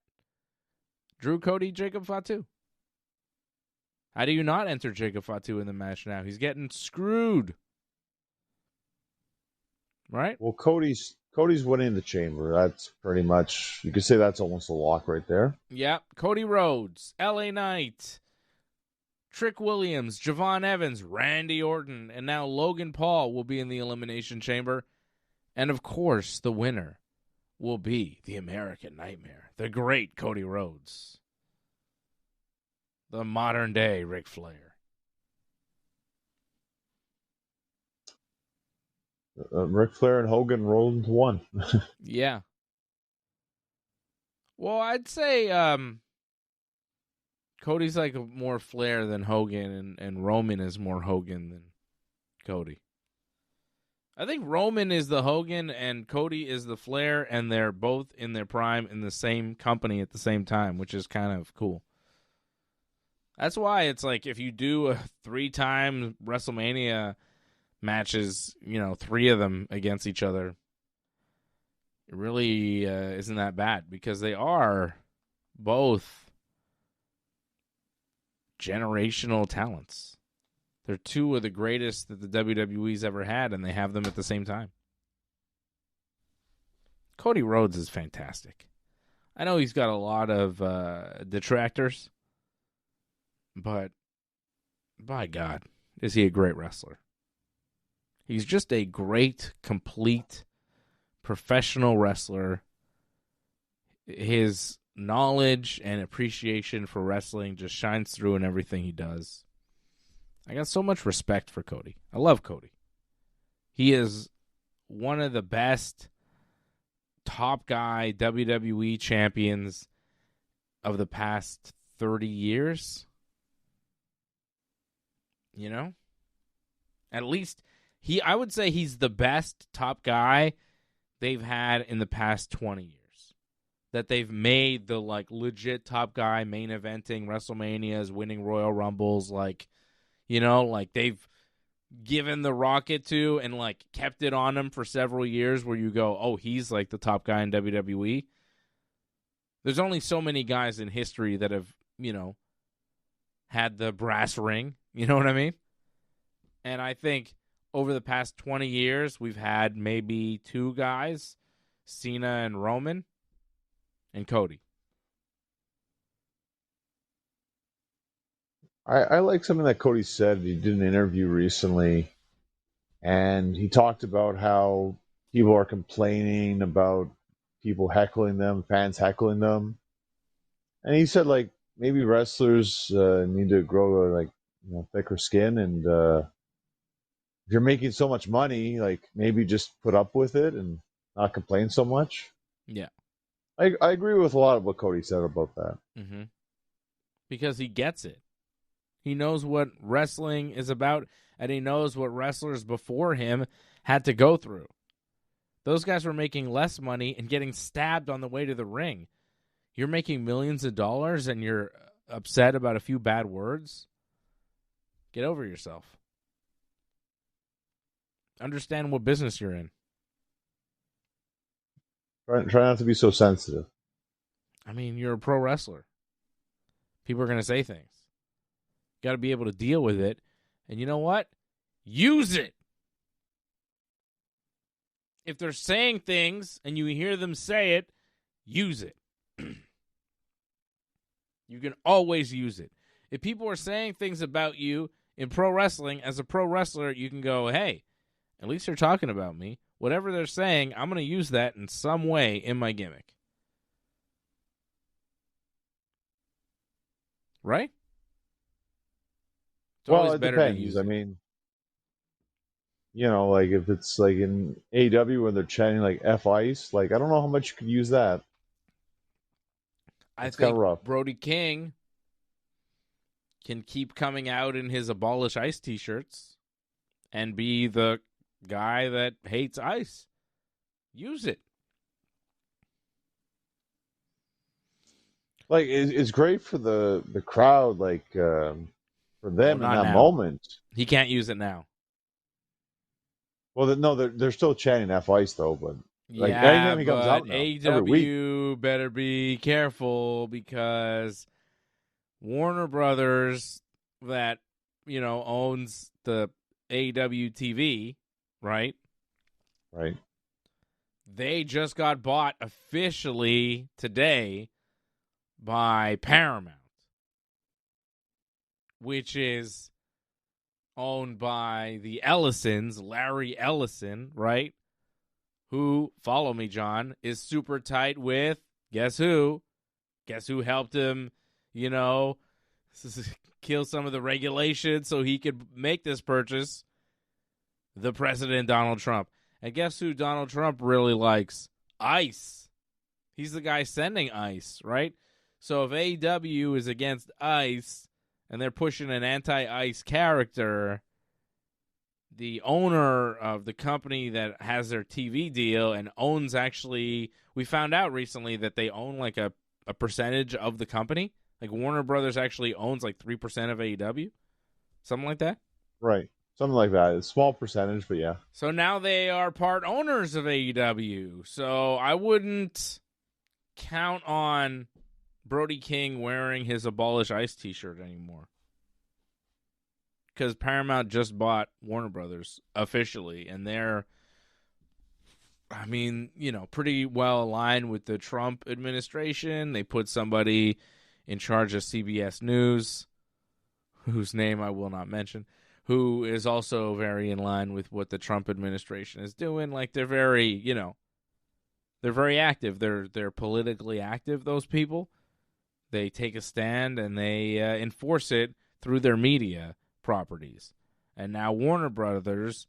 Drew, Cody, Jacob Fatu. How do you not enter Jacob Fatu in the match now? He's getting screwed. Right? Well, Cody's winning the Chamber. That's pretty much, you could say that's almost a lock right there. Yeah. Cody Rhodes, LA Knight, Trick Williams, Javon Evans, Randy Orton, and now Logan Paul will be in the Elimination Chamber. And, of course, the winner will be the American Nightmare, the great Cody Rhodes, the modern-day Ric Flair. Ric Flair and Hogan rolled into one. Yeah. Well, I'd say Cody's like more Flair than Hogan, and Roman is more Hogan than Cody. I think Roman is the Hogan and Cody is the Flair, and they're both in their prime in the same company at the same time, which is kind of cool. That's why it's like if you do a 3-time WrestleMania matches, 3 of them against each other, it really isn't that bad because they are both generational talents. They're 2 of the greatest that the WWE's ever had, and they have them at the same time. Cody Rhodes is fantastic. I know he's got a lot of detractors, but by God, is he a great wrestler. He's just a great, complete, professional wrestler. His knowledge and appreciation for wrestling just shines through in everything he does. I got so much respect for Cody. I love Cody. He is one of the best top guy WWE champions of the past 30 years. At least I would say he's the best top guy they've had in the past 20 years. That they've made the legit top guy main eventing WrestleManias, winning Royal Rumbles, they've given the rocket to and kept it on him for several years where you go, oh, he's the top guy in WWE. There's only so many guys in history that have, had the brass ring. You know what I mean? And I think over the past 20 years, we've had maybe 2 guys, Cena and Roman and Cody. I like something that Cody said. He did an interview recently, and he talked about how people are complaining about people heckling them, fans heckling them, and he said like maybe wrestlers need to grow like thicker skin, and if you're making so much money, like maybe just put up with it and not complain so much. Yeah. I agree with a lot of what Cody said about that. Mm-hmm. Because he gets it. He knows what wrestling is about, and he knows what wrestlers before him had to go through. Those guys were making less money and getting stabbed on the way to the ring. You're making millions of dollars and you're upset about a few bad words? Get over yourself. Understand what business you're in. Try not to be so sensitive. I mean, you're a pro wrestler. People are going to say things. Got to be able to deal with it. And you know what? Use it. If they're saying things and you hear them say it, use it. You can always use it. If people are saying things about you in pro wrestling, as a pro wrestler, you can go, hey, at least they're talking about me. Whatever they're saying, I'm going to use that in some way in my gimmick. Right? It's Well, it depends. I mean, like if it's like in AEW where they're chanting like F Ice, like I don't know how much you could use that. I It's kind think of rough. Brody King can keep coming out in his Abolish Ice t-shirts and be the guy that hates ice. Use it. Like it's great for the crowd, like for them in that now. moment. He can't use it now. Well, no, they're still chanting F Ice though, but like yeah, anytime he comes out but now, every week. AEW better be careful because Warner Brothers that owns the AEW TV, right? Right. They just got bought officially today by Paramount, which is owned by the Ellisons, Larry Ellison, right? Who, follow me, John, is super tight with, guess who? Guess who helped him, kill some of the regulations so he could make this purchase? The President, Donald Trump. And guess who Donald Trump really likes? Ice. He's the guy sending ice, right? So if AEW is against ice and they're pushing an anti-ice character, the owner of the company that has their TV deal and owns actually, we found out recently that they own like a percentage of the company. Like Warner Brothers actually owns like 3% of AEW. Something like that? Right. Something like that. It's a small percentage, but yeah. So now they are part owners of AEW. So I wouldn't count on Brody King wearing his Abolish Ice t-shirt anymore. Because Paramount just bought Warner Brothers officially, and they're, pretty well aligned with the Trump administration. They put somebody in charge of CBS News, whose name I will not mention, who is also very in line with what the Trump administration is doing. Like, they're very, they're very active. They're politically active, those people. They take a stand, and they enforce it through their media properties. And now Warner Brothers,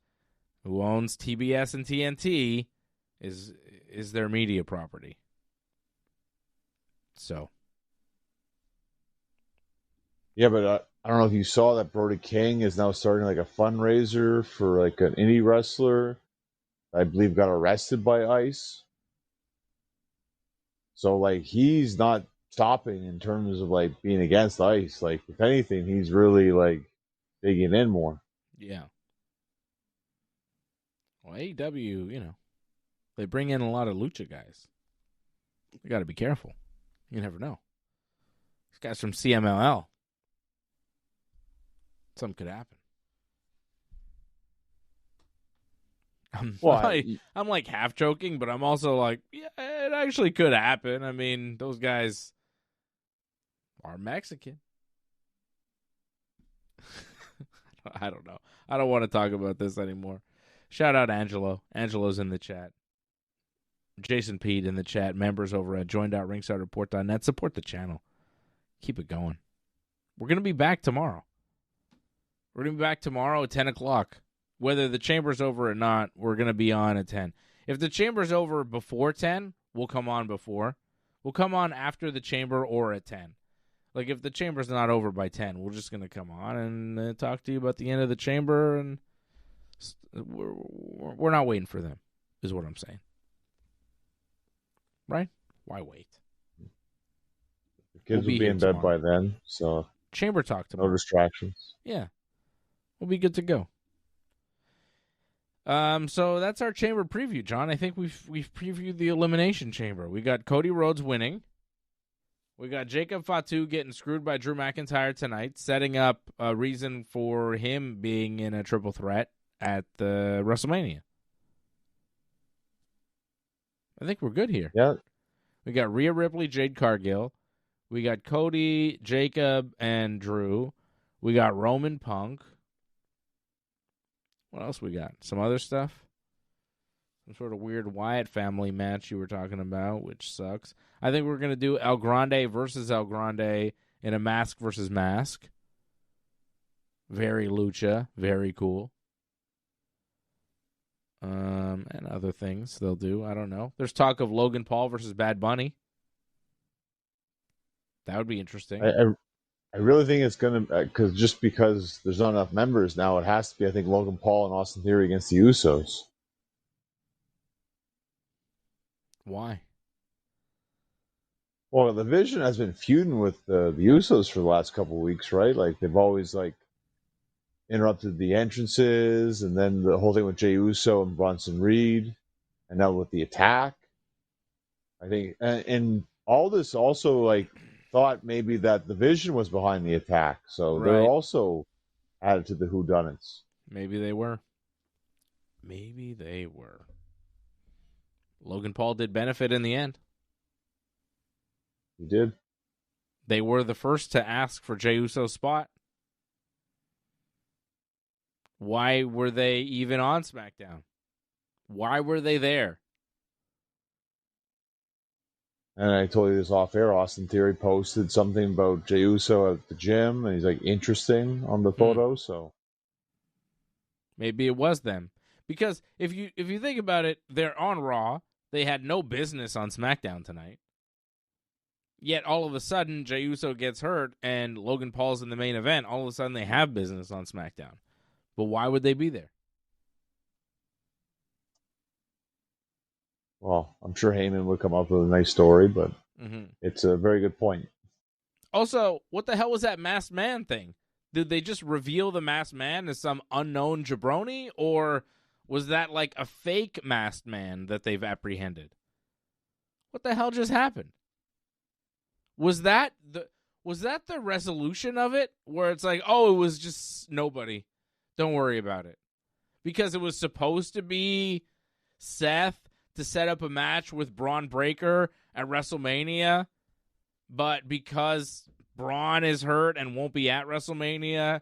who owns TBS and TNT, is their media property. So. Yeah, but I don't know if you saw that Brody King is now starting like a fundraiser for like an indie wrestler. I believe got arrested by ICE. So like he's not stopping in terms of like being against ICE. Like if anything, he's really like digging in more. Yeah. Well, AEW, they bring in a lot of lucha guys. You got to be careful. You never know. These guys from CMLL. Something could happen. I'm like half joking, but I'm also like, yeah, it actually could happen. I mean, those guys are Mexican. I don't know. I don't want to talk about this anymore. Shout out Angelo. Angelo's in the chat. Jason Pete in the chat. Members over at join.ringsidereport.net. Support the channel. Keep it going. We're going to be back tomorrow. We're going to be back tomorrow at 10 o'clock. Whether the chamber's over or not, we're going to be on at 10. If the chamber's over before 10, we'll come on before. We'll come on after the chamber or at 10. Like, if the chamber's not over by 10, we're just going to come on and talk to you about the end of the chamber, and we're not waiting for them, is what I'm saying. Right? Why wait? The kids will be in bed by then, so chamber talk tomorrow. No distractions. Yeah. We'll be good to go. So that's our chamber preview, John. I think we've previewed the Elimination Chamber. We got Cody Rhodes winning. We got Jacob Fatu getting screwed by Drew McIntyre tonight, setting up a reason for him being in a triple threat at the WrestleMania. I think we're good here. Yeah. We got Rhea Ripley, Jade Cargill. We got Cody, Jacob, and Drew. We got Roman Punk. What else we got? Some other stuff? Some sort of weird Wyatt family match you were talking about, which sucks. I think we're going to do El Grande versus El Grande in a mask versus mask. Very lucha. Very cool. And other things they'll do. I don't know. There's talk of Logan Paul versus Bad Bunny. That would be interesting. I really think it's going to, because there's not enough members now, it has to be, I think, Logan Paul and Austin Theory against the Usos. Why? Well, the Vision has been feuding with the Usos for the last couple of weeks, right? Like, they've always, interrupted the entrances, and then the whole thing with Jey Uso and Bronson Reed, and now with the attack. I think, and all this also, thought maybe that the Vision was behind the attack, so right. They're also added to the whodunits. Maybe they were. Maybe they were. Logan Paul did benefit in the end. He did. They were the first to ask for Jey Uso's spot. Why were they even on SmackDown? Why were they there? And I told you this off air. Austin Theory posted something about Jey Uso at the gym, and he's interesting on the photo. So maybe it was them, because if you think about it, they're on Raw. They had no business on SmackDown tonight. Yet all of a sudden, Jey Uso gets hurt, and Logan Paul's in the main event. All of a sudden, they have business on SmackDown. But why would they be there? Well, I'm sure Heyman would come up with a nice story, but It's a very good point. Also, what the hell was that masked man thing? Did they just reveal the masked man as some unknown jabroni, or was that a fake masked man that they've apprehended? What the hell just happened? Was that the resolution of it, where it's it was just nobody? Don't worry about it. Because it was supposed to be Seth to set up a match with Braun Breaker at WrestleMania, but because Braun is hurt and won't be at WrestleMania,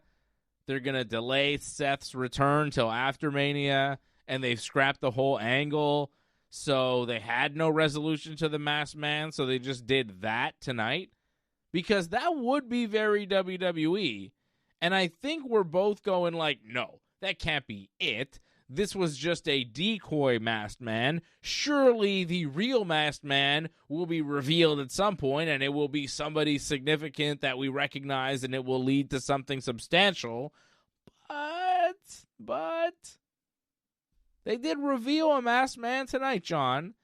they're going to delay Seth's return till after Mania, and they've scrapped the whole angle, so they had no resolution to the masked man, so they just did that tonight. Because that would be very WWE. And I think we're both going no, that can't be it. This was just a decoy masked man. Surely the real masked man will be revealed at some point, and it will be somebody significant that we recognize, and it will lead to something substantial. But they did reveal a masked man tonight, John.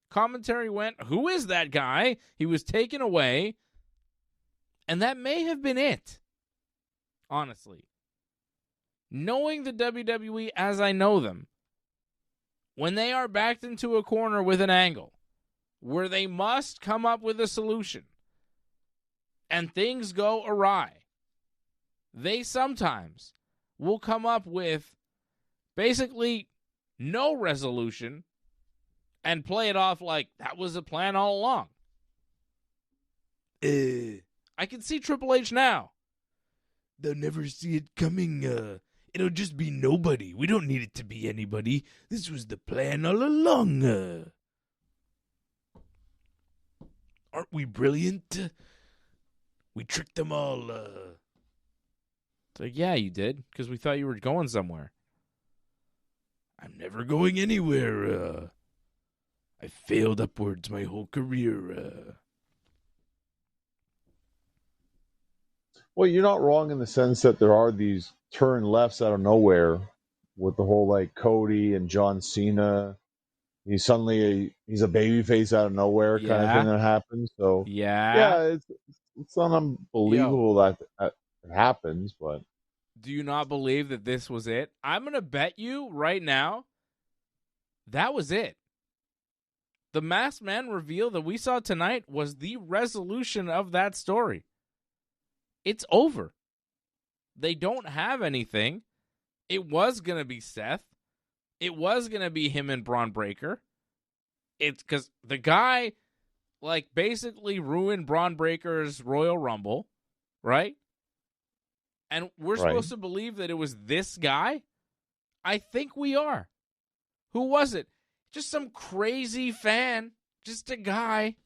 Commentary went, who is that guy? He was taken away. And that may have been it. Honestly. Knowing the WWE as I know them, when they are backed into a corner with an angle where they must come up with a solution and things go awry, they sometimes will come up with basically no resolution and play it off like that was the plan all along. I can see Triple H now They'll never see it coming. It'll just be nobody. We don't need it to be anybody. This was the plan all along. Aren't we brilliant? We tricked them all. It's like, yeah, you did, because we thought you were going somewhere. I'm never going anywhere. I failed upwards my whole career. Well, you're not wrong in the sense that there are these turn lefts out of nowhere with the whole like Cody and John Cena. He's a babyface out of nowhere kind of thing that happens. So yeah, it's not unbelievable that it happens. But do you not believe that this was it? I'm gonna bet you right now that was it. The Masked Man reveal that we saw tonight was the resolution of that story. It's over. They don't have anything. It was going to be Seth. It was going to be him and Braun Breaker. It's because the guy, like, basically ruined Braun Breaker's Royal Rumble, right? And we're supposed to believe that it was this guy? I think we are. Who was it? Just some crazy fan. Just a guy.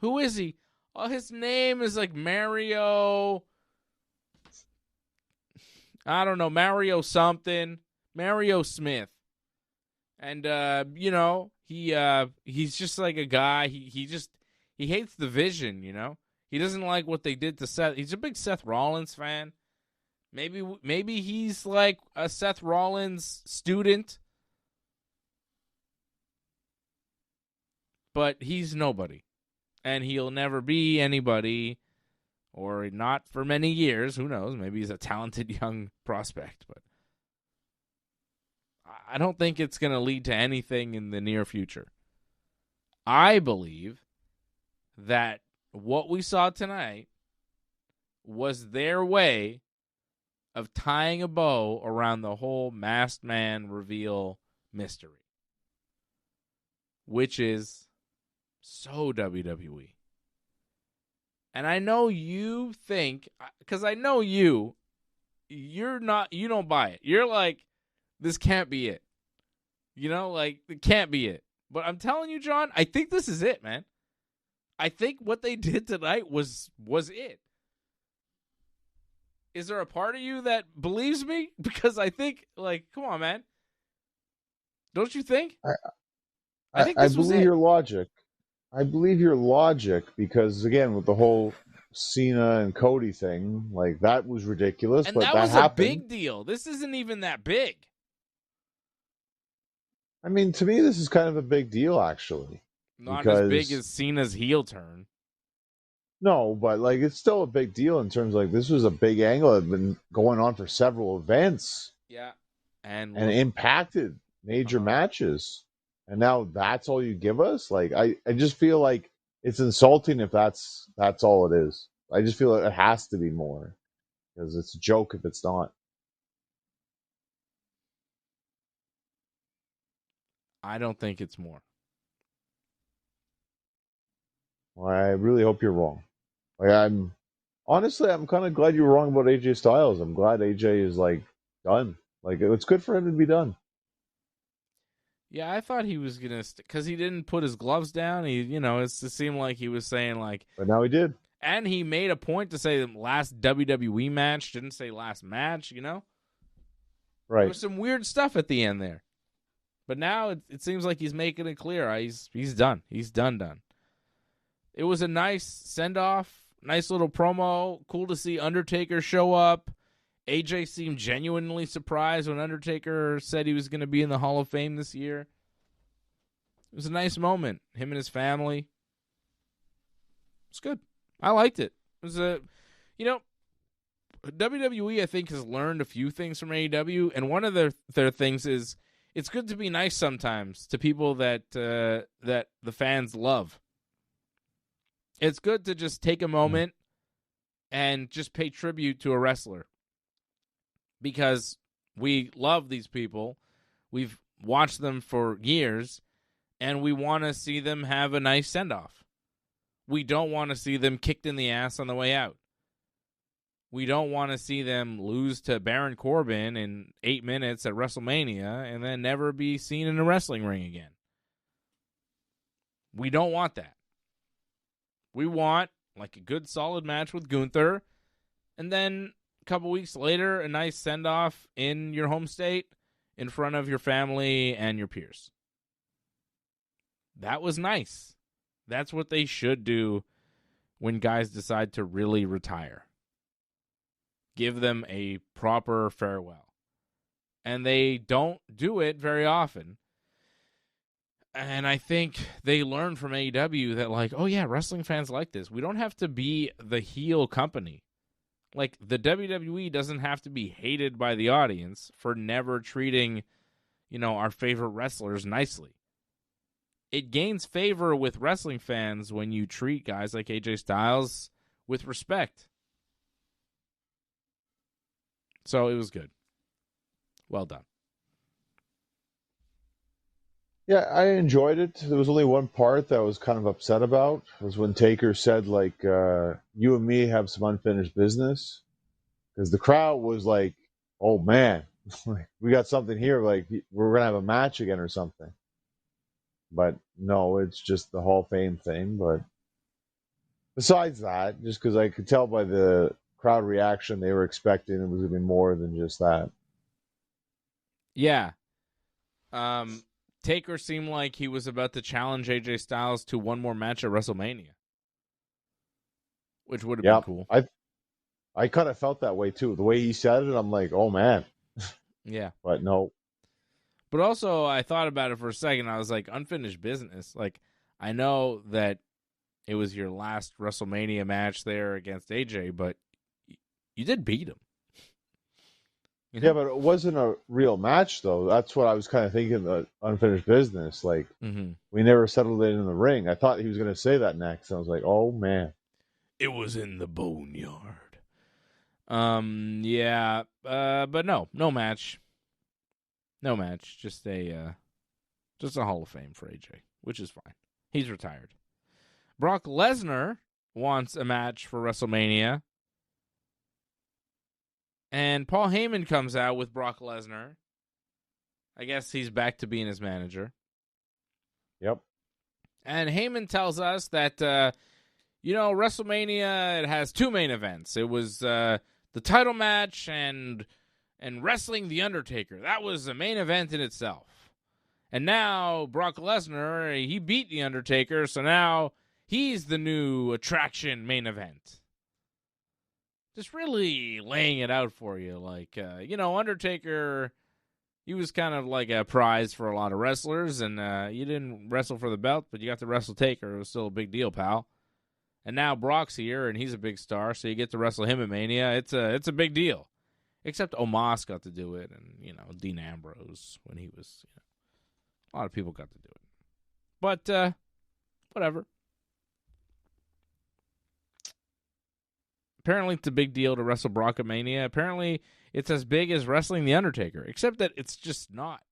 Who is he? Oh, his name is like Mario. I don't know, Mario something. Mario Smith. And he's just like a guy. He hates the Vision, you know? He doesn't like what they did to Seth. He's a big Seth Rollins fan. Maybe he's like a Seth Rollins student. But he's nobody. And he'll never be anybody, or not for many years. Who knows? Maybe he's a talented young prospect. But I don't think it's going to lead to anything in the near future. I believe that what we saw tonight was their way of tying a bow around the whole Masked Man reveal mystery, which is so WWE. And I know you think, because I know you don't buy it. You're like, this can't be it. You know, like, it can't be it. But I'm telling you, John, I think this is it, man. I think what they did tonight was it. Is there a part of you that believes me? Because I think, like, come on, man. Don't you think? I think this was it. I believe your logic because, again, with the whole Cena and Cody thing, like, that was ridiculous. And but that was happened. A big deal. This isn't even that big. I mean, to me, this is kind of a big deal, actually. Not as big as Cena's heel turn. No, but, like, it's still a big deal in terms of, like, this was a big angle that had been going on for several events. Yeah. And impacted major matches. And now that's all you give us? Like, I just feel like it's insulting if that's all it is. I just feel like it has to be more. Because it's a joke if it's not. I don't think it's more. Well, I really hope you're wrong. Like, I'm kind of glad you were wrong about AJ Styles. I'm glad AJ is, like, done. Like, it's good for him to be done. Yeah, I thought he was going to... Because he didn't put his gloves down. It seemed like he was saying, like... But now he did. And he made a point to say the last WWE match. Didn't say last match, Right. There was some weird stuff at the end there. But now it seems like he's making it clear. He's done. He's done. It was a nice send-off. Nice little promo. Cool to see Undertaker show up. AJ seemed genuinely surprised when Undertaker said he was going to be in the Hall of Fame this year. It was a nice moment. Him and his family. It's good. I liked it. It was WWE, I think, has learned a few things from AEW, and one of their things is it's good to be nice sometimes to people that the fans love. It's good to just take a moment and just pay tribute to a wrestler. Because we love these people. We've watched them for years, and we want to see them have a nice send-off. We don't want to see them kicked in the ass on the way out. We don't want to see them lose to Baron Corbin in 8 minutes at WrestleMania and then never be seen in a wrestling ring again. We don't want that. We want like a good solid match with Gunther, and then a couple weeks later, a nice send-off in your home state in front of your family and your peers. That was nice. That's what they should do when guys decide to really retire. Give them a proper farewell. And they don't do it very often. And I think they learned from AEW that, like, oh yeah, wrestling fans like this. We don't have to be the heel company. Like, the WWE doesn't have to be hated by the audience for never treating, our favorite wrestlers nicely. It gains favor with wrestling fans when you treat guys like AJ Styles with respect. So it was good. Well done. Yeah, I enjoyed it. There was only one part that I was kind of upset about. Was when Taker said, like, you and me have some unfinished business. Because the crowd was like, oh, man, we got something here. Like, we're going to have a match again or something. But no, it's just the Hall of Fame thing. But besides that, just because I could tell by the crowd reaction, they were expecting it was going to be more than just that. Yeah. Taker seemed like he was about to challenge AJ Styles to one more match at WrestleMania, which would have been cool. I kind of felt that way too. The way he said it, I'm like, oh man. Yeah. But no. But also, I thought about it for a second. I was like, unfinished business. Like, I know that it was your last WrestleMania match there against AJ, but you did beat him. Yeah, but it wasn't a real match, though. That's what I was kind of thinking, the unfinished business. Like, we never settled it in the ring. I thought he was going to say that next. I was like, oh, man. It was in the boneyard. Yeah, but no match. No match. Just a Hall of Fame for AJ, which is fine. He's retired. Brock Lesnar wants a match for WrestleMania. And Paul Heyman comes out with Brock Lesnar. I guess he's back to being his manager. Yep. And Heyman tells us that, WrestleMania, it has 2 main events. It was the title match and wrestling The Undertaker. That was a main event in itself. And now Brock Lesnar, he beat The Undertaker, so now he's the new attraction main event. Just really laying it out for you. Like, Undertaker, he was kind of like a prize for a lot of wrestlers, and you didn't wrestle for the belt, but you got to wrestle Taker. It was still a big deal, pal. And now Brock's here, and he's a big star, so you get to wrestle him at Mania. It's a big deal. Except Omos got to do it, and, Dean Ambrose when he was, a lot of people got to do it. But, whatever. Apparently it's a big deal to wrestle Brock at Mania. Apparently it's as big as wrestling The Undertaker, except that it's just not.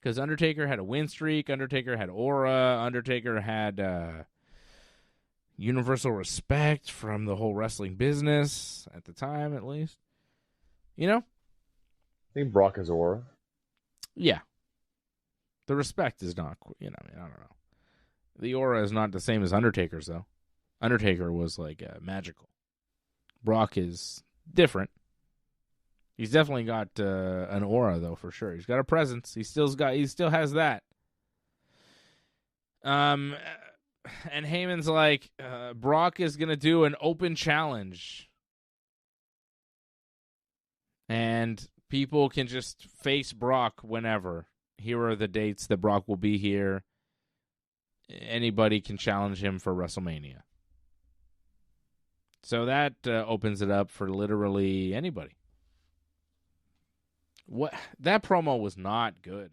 Because Undertaker had a win streak, Undertaker had aura, Undertaker had universal respect from the whole wrestling business, at the time at least. I think Brock has aura. Yeah. The respect is not, I don't know. The aura is not the same as Undertaker's, though. Undertaker was like magical. Brock is different. He's definitely got an aura, though, for sure. He's got a presence. He still has that. And Heyman's like, Brock is gonna do an open challenge, and people can just face Brock whenever. Here are the dates that Brock will be here. Anybody can challenge him for WrestleMania. So that opens it up for literally anybody. What? That promo was not good.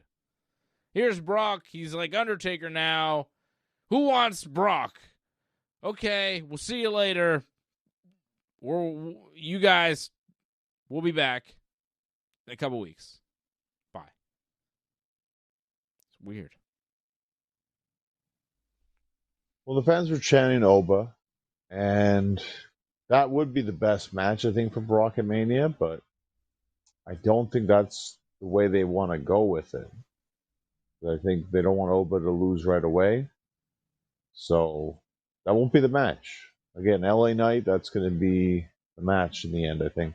Here's Brock. He's like Undertaker now. Who wants Brock? Okay, we'll see you later. You guys, we'll be back in a couple weeks. Bye. It's weird. Well, the fans were chanting Oba, and that would be the best match, I think, for Brock and Mania, but I don't think that's the way they want to go with it. I think they don't want Oba to lose right away. So that won't be the match. Again, LA Knight, that's going to be the match in the end, I think.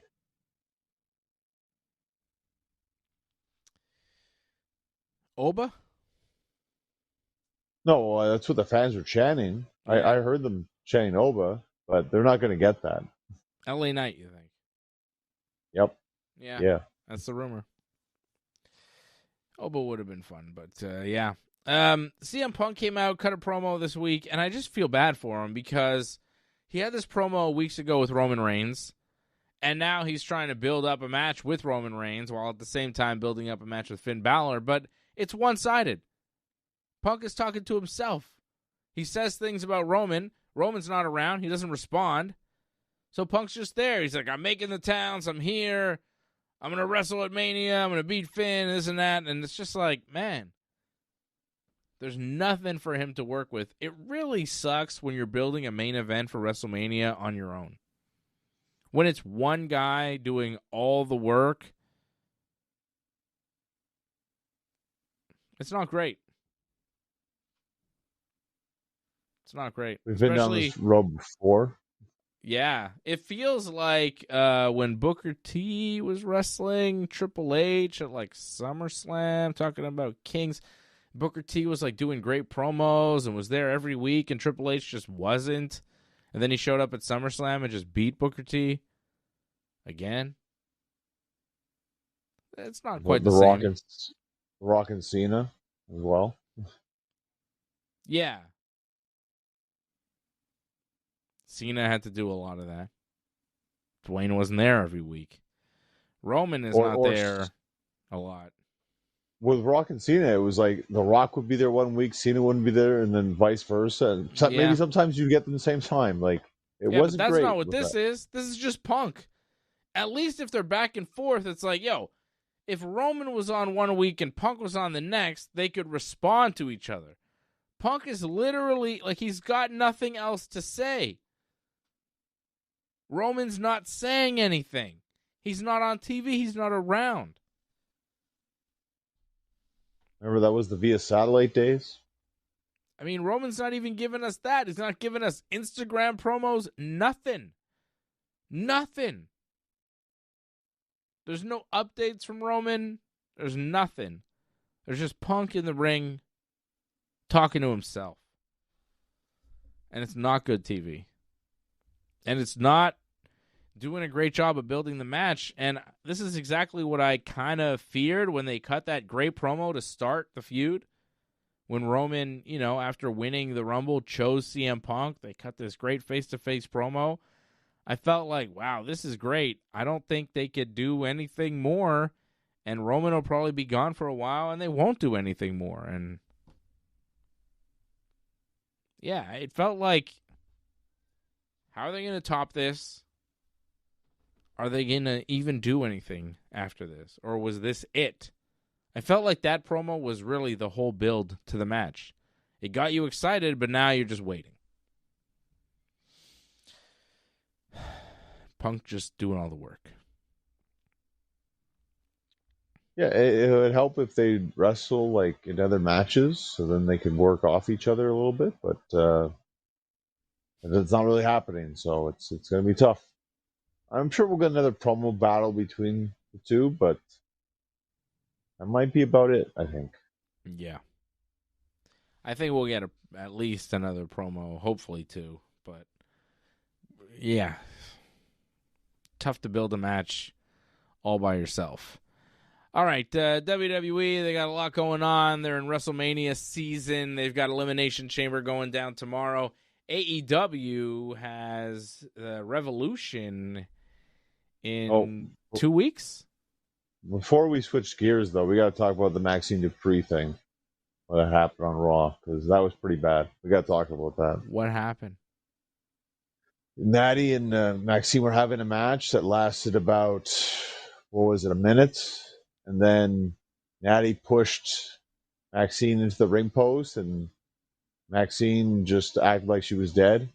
Oba? No, that's what the fans were chanting. Yeah. I heard them chanting Oba, but they're not going to get that. LA Knight, you think? Yep. Yeah. That's the rumor. Oba would have been fun, but yeah. CM Punk came out, cut a promo this week, and I just feel bad for him because he had this promo weeks ago with Roman Reigns, and now he's trying to build up a match with Roman Reigns while at the same time building up a match with Finn Bálor, but it's one-sided. Punk is talking to himself. He says things about Roman. Roman's not around. He doesn't respond. So Punk's just there. He's like, I'm making the towns. I'm here. I'm going to wrestle at Mania. I'm going to beat Finn, this and that. And it's just like, man, there's nothing for him to work with. It really sucks when you're building a main event for WrestleMania on your own. When it's one guy doing all the work, it's not great. It's not great. We've been down this road before. Yeah. It feels like when Booker T was wrestling Triple H at like SummerSlam, talking about Kings. Booker T was like doing great promos and was there every week, and Triple H just wasn't. And then he showed up at SummerSlam and just beat Booker T again. It's not quite the same. The Rock and Cena as well. Yeah. Cena had to do a lot of that. Dwayne wasn't there every week. Roman is not there a lot. With Rock and Cena, it was like The Rock would be there one week, Cena wouldn't be there, and then vice versa. And maybe sometimes you get them the same time. Like it wasn't but that's great. Not what this is. This is just Punk. At least if they're back and forth, it's like, yo, if Roman was on one week and Punk was on the next, they could respond to each other. Punk is literally like he's got nothing else to say. Roman's not saying anything. He's not on TV. He's not around. Remember that was the via satellite days? I mean, Roman's not even giving us that. He's not giving us Instagram promos. Nothing. Nothing. There's no updates from Roman. There's nothing. There's just Punk in the ring talking to himself. And it's not good TV. And it's not doing a great job of building the match. And this is exactly what I kind of feared when they cut that great promo to start the feud. When Roman, after winning the Rumble, chose CM Punk, they cut this great face-to-face promo. I felt like, wow, this is great. I don't think they could do anything more. And Roman will probably be gone for a while, and they won't do anything more. And yeah, it felt like, how are they going to top this? Are they going to even do anything after this? Or was this it? I felt like that promo was really the whole build to the match. It got you excited, but now you're just waiting. Punk just doing all the work. Yeah, it would help if they wrestle like in other matches, so then they could work off each other a little bit. But it's not really happening, so it's going to be tough. I'm sure we'll get another promo battle between the two, but that might be about it, I think. Yeah. I think we'll get at least another promo, hopefully two. But, yeah. Tough to build a match all by yourself. All right, WWE, they got a lot going on. They're in WrestleMania season. They've got Elimination Chamber going down tomorrow. AEW has Revolution in 2 weeks. Before we switch gears, though, we got to talk about the Maxine Dupree thing that happened on Raw, because that was pretty bad. We got to talk about that. What happened? Natty and Maxine were having a match that lasted about, a minute? And then Natty pushed Maxine into the ring post, and Maxine just acted like she was dead.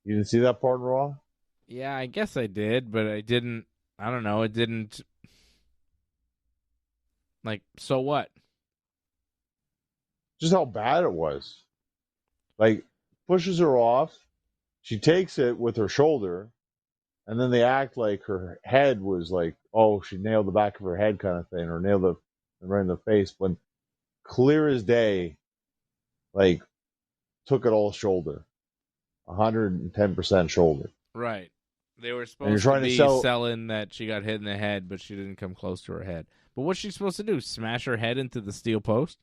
You didn't see that part in Raw? Yeah, I guess I did, but I didn't. I don't know. It didn't. Like, so what? Just how bad it was. Like, pushes her off. She takes it with her shoulder, and then they act like her head was like, oh, she nailed the back of her head kind of thing, or nailed the right in the face. When clear as day, like, took it all shoulder, 110% shoulder. Right. They were And you're supposed to trying to be sell. selling that she got hit in the head, but she didn't come close to her head. But what's she supposed to do? Smash her head into the steel post?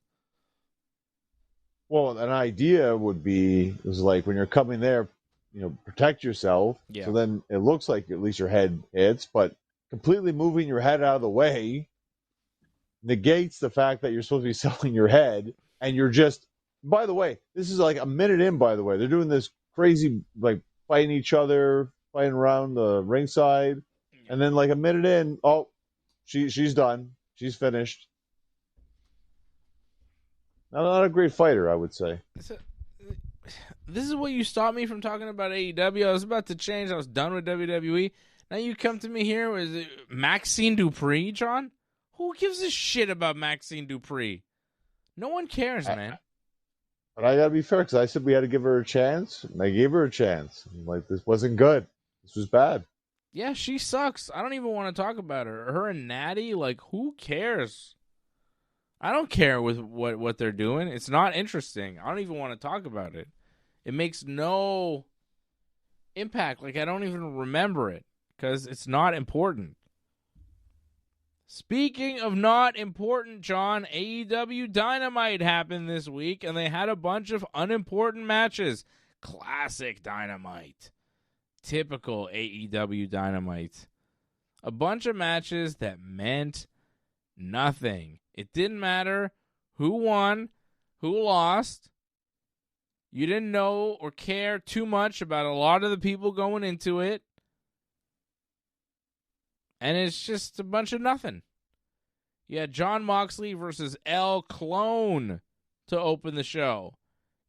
Well, an idea would be is like when you're coming there, protect yourself. Yeah. So then it looks like at least your head hits, but completely moving your head out of the way negates the fact that you're supposed to be selling your head, and you're just. By the way, this is like a minute in. By the way, they're doing this crazy like fighting each other, fighting around the ringside, and then like a minute in, oh, she's done, she's finished. Not a great fighter, I would say. This is what you stopped me from talking about AEW. I was about to change. I was done with WWE. Now you come to me here with Maxine Dupree, John? Who gives a shit about Maxine Dupree? No one cares, man. But I gotta be fair, because I said we had to give her a chance, and I gave her a chance. I'm like, this wasn't good. This was bad. Yeah, she sucks. I don't even want to talk about her. Her and Natty, like, who cares? I don't care with what they're doing. It's not interesting. I don't even want to talk about it. It makes no impact. Like, I don't even remember it because it's not important. Speaking of not important, John, AEW Dynamite happened this week, and they had a bunch of unimportant matches. Classic Dynamite. Typical AEW Dynamite. A bunch of matches that meant nothing. It didn't matter who won, who lost. You didn't know or care too much about a lot of the people going into it. And it's just a bunch of nothing. You had Jon Moxley versus El Clone to open the show.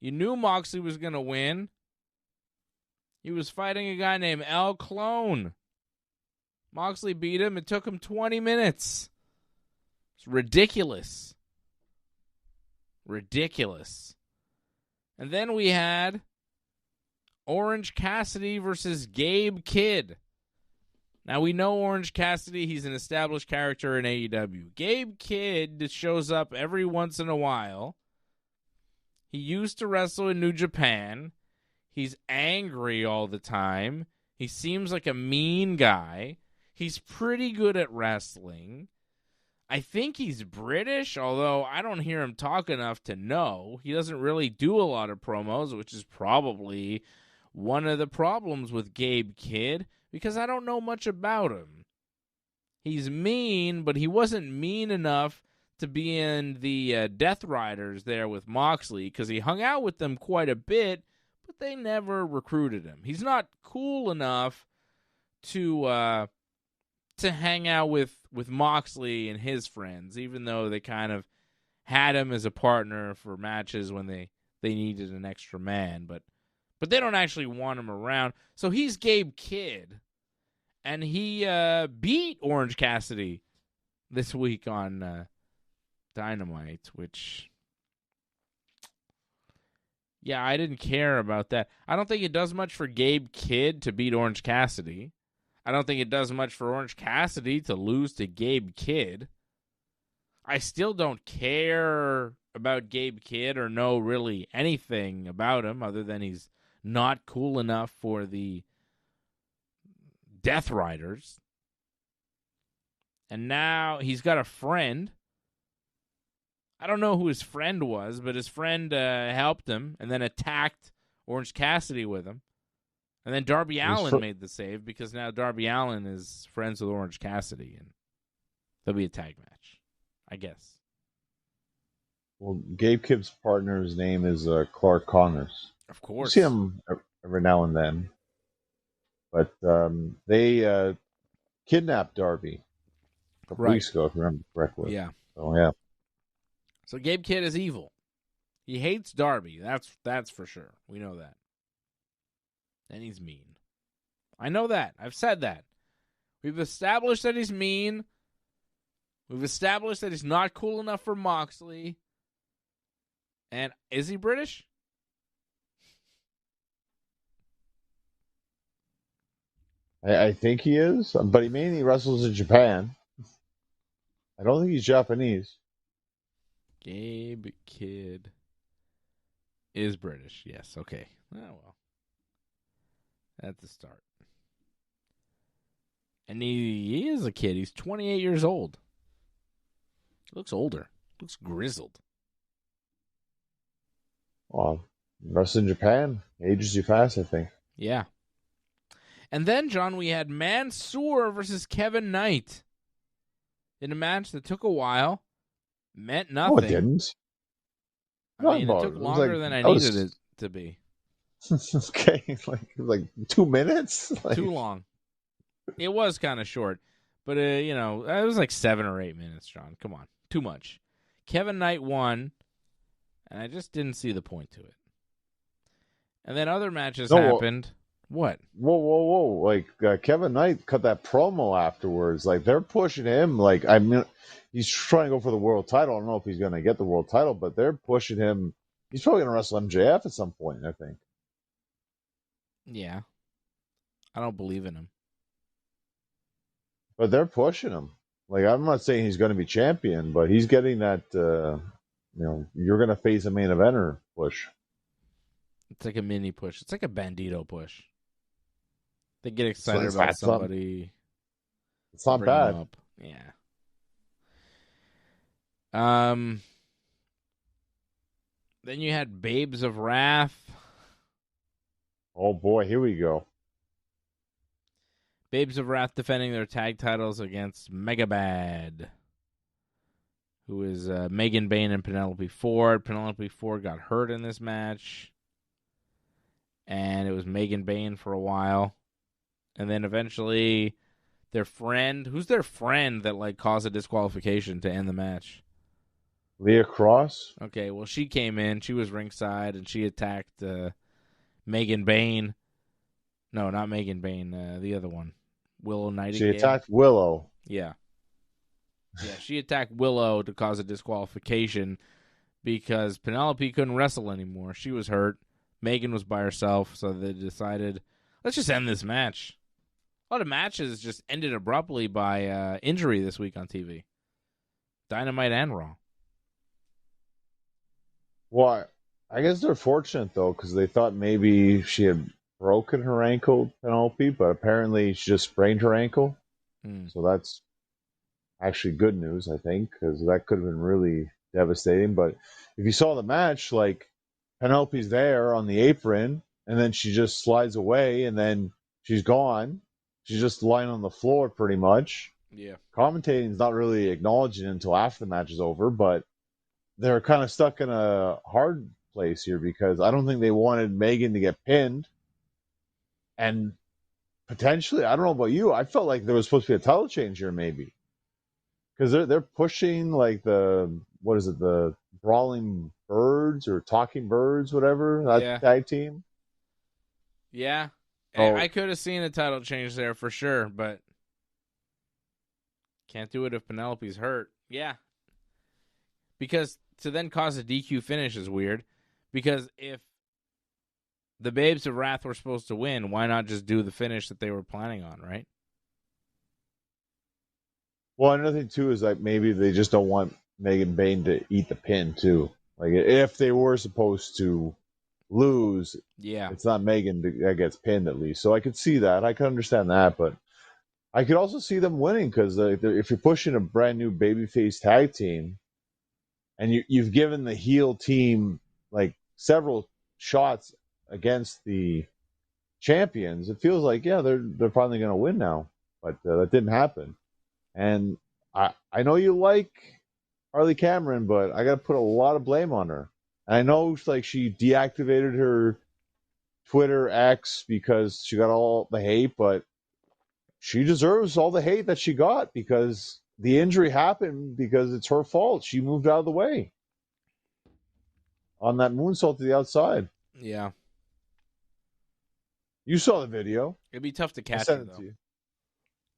You knew Moxley was going to win. He was fighting a guy named El Clone. Moxley beat him. It took him 20 minutes. It's ridiculous. Ridiculous. And then we had Orange Cassidy versus Gabe Kidd. Now, we know Orange Cassidy. He's an established character in AEW. Gabe Kidd shows up every once in a while. He used to wrestle in New Japan. He's angry all the time. He seems like a mean guy. He's pretty good at wrestling. I think he's British, although I don't hear him talk enough to know. He doesn't really do a lot of promos, which is probably one of the problems with Gabe Kidd, because I don't know much about him. He's mean, but he wasn't mean enough to be in the Death Riders there with Moxley, because he hung out with them quite a bit, but they never recruited him. He's not cool enough to hang out with Moxley and his friends, even though they kind of had him as a partner for matches when they needed an extra man, but they don't actually want him around. So he's Gabe Kidd, and he beat Orange Cassidy this week on Dynamite, which, yeah, I didn't care about that. I don't think it does much for Gabe Kidd to beat Orange Cassidy. I don't think it does much for Orange Cassidy to lose to Gabe Kidd. I still don't care about Gabe Kidd or know really anything about him other than he's not cool enough for the Death Riders. And now he's got a friend. I don't know who his friend was, but his friend helped him and then attacked Orange Cassidy with him. And then Darby Allin made the save because now Darby Allin is friends with Orange Cassidy, and there'll be a tag match, I guess. Well, Gabe Kidd's partner's name is Clark Connors. Of course. You see him every now and then. But they kidnapped Darby a couple weeks ago, if you remember correctly. Yeah. So, yeah. So Gabe Kidd is evil. He hates Darby. That's for sure. We know that. And he's mean. I know that. I've said that. We've established that he's mean. We've established that he's not cool enough for Moxley. And is he British? I think he is, but he mainly wrestles in Japan. I don't think he's Japanese. Gabe Kidd is British. Yes, okay. Oh, well. That's a start. And he is a kid. He's 28 years old. Looks older. Looks grizzled. Well, wrestling in Japan ages you fast, I think. Yeah. And then, John, we had Mansoor versus Kevin Knight in a match that took a while, meant nothing. No, it didn't. I mean, it took longer than I needed it to be. Okay, like 2 minutes? Too long. It was kind of short. But, it was like 7 or 8 minutes, John. Come on. Too much. Kevin Knight won, and I just didn't see the point to it. And then other matches happened. What? Whoa. Like, Kevin Knight cut that promo afterwards. Like, they're pushing him. Like, he's trying to go for the world title. I don't know if he's going to get the world title, but they're pushing him. He's probably going to wrestle MJF at some point, I think. Yeah. I don't believe in him. But they're pushing him. Like, I'm not saying he's going to be champion, but he's getting that, you're going to face a main eventer push. It's like a mini push. It's like a Bandito push. They get excited about somebody. It's not bad. Up. Yeah. Then you had Babes of Wrath. Oh boy, here we go. Babes of Wrath defending their tag titles against Megabad, who is Megan Bayne and Penelope Ford. Penelope Ford got hurt in this match, and it was Megan Bayne for a while. And then eventually their friend, who's their friend that caused a disqualification to end the match? Leah Cross? Okay, well, she came in. She was ringside, and she attacked Megan Bayne. No, not Megan Bayne. The other one. Willow Nightingale. She attacked Willow. Yeah. Yeah, she attacked Willow to cause a disqualification because Penelope couldn't wrestle anymore. She was hurt. Megan was by herself, so they decided, let's just end this match. A lot of matches just ended abruptly by injury this week on TV. Dynamite and Raw. Well, I guess they're fortunate, though, because they thought maybe she had broken her ankle, Penelope, but apparently she just sprained her ankle. So that's actually good news, I think, because that could have been really devastating. But if you saw the match, Penelope's there on the apron, and then she just slides away, and then she's gone. She's just lying on the floor pretty much. Yeah. Commentating's not really acknowledging it until after the match is over, but they're kind of stuck in a hard place here because I don't think they wanted Megan to get pinned. And potentially, I don't know about you, I felt like there was supposed to be a title change here maybe. Because they're pushing the Brawling Birds or Talking Birds, whatever, that tag team. Yeah. I could have seen a title change there for sure, but can't do it if Penelope's hurt. Yeah. Because to then cause a DQ finish is weird. Because if the Babes of Wrath were supposed to win, why not just do the finish that they were planning on, right? Well, another thing, too, is maybe they just don't want Megan Bayne to eat the pin, too. If they were supposed to lose, it's not Megan that gets pinned, at least. So I could see that. I could understand that, but I could also see them winning because if you're pushing a brand new babyface tag team and you've given the heel team several shots against the champions, it feels like they're finally going to win now, but that didn't happen. And I know you like Harley Cameron, but I got to put a lot of blame on her. And I know she deactivated her Twitter X because she got all the hate, but she deserves all the hate that she got because the injury happened because it's her fault. She moved out of the way on that moonsault to the outside. Yeah. You saw the video. It'd be tough to I catch her, sent it though. to you.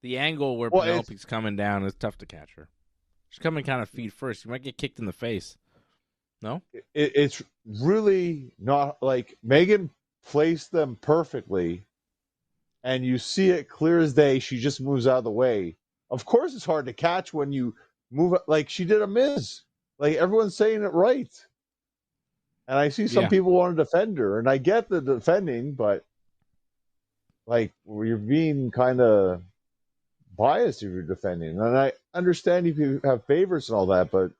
The angle where Well, Penelope's coming down is tough to catch her. She's coming kind of feet first. You might get kicked in the face. No? It's really not like Megan placed them perfectly, and you see it clear as day. She just moves out of the way. Of course, it's hard to catch when you move like she did a Miz. Like everyone's saying it right, and I see some people want to defend her, and I get the defending, but like you're being kind of biased if you're defending, and I understand if you have favorites and all that, but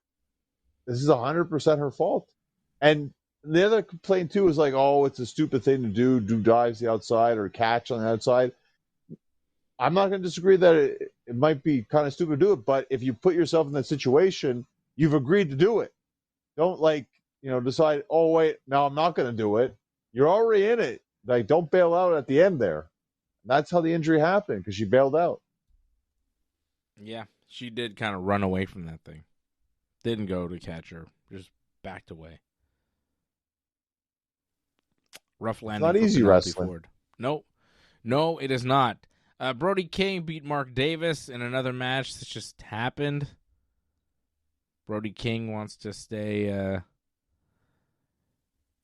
this is 100% her fault. And the other complaint too is like, oh, it's a stupid thing to do dives the outside or catch on the outside. I'm not going to disagree that it might be kind of stupid to do it, but if you put yourself in that situation, you've agreed to do it. Don't decide, oh wait, no, I'm not going to do it. You're already in it. Like, don't bail out at the end there. That's how the injury happened, because she bailed out. Yeah, she did kind of run away from that thing. Didn't go to catch her, just backed away. Rough landing. It's not easy wrestling. Ford. No, it is not. Brody King beat Mark Davis in another match that just happened. Brody King wants to stay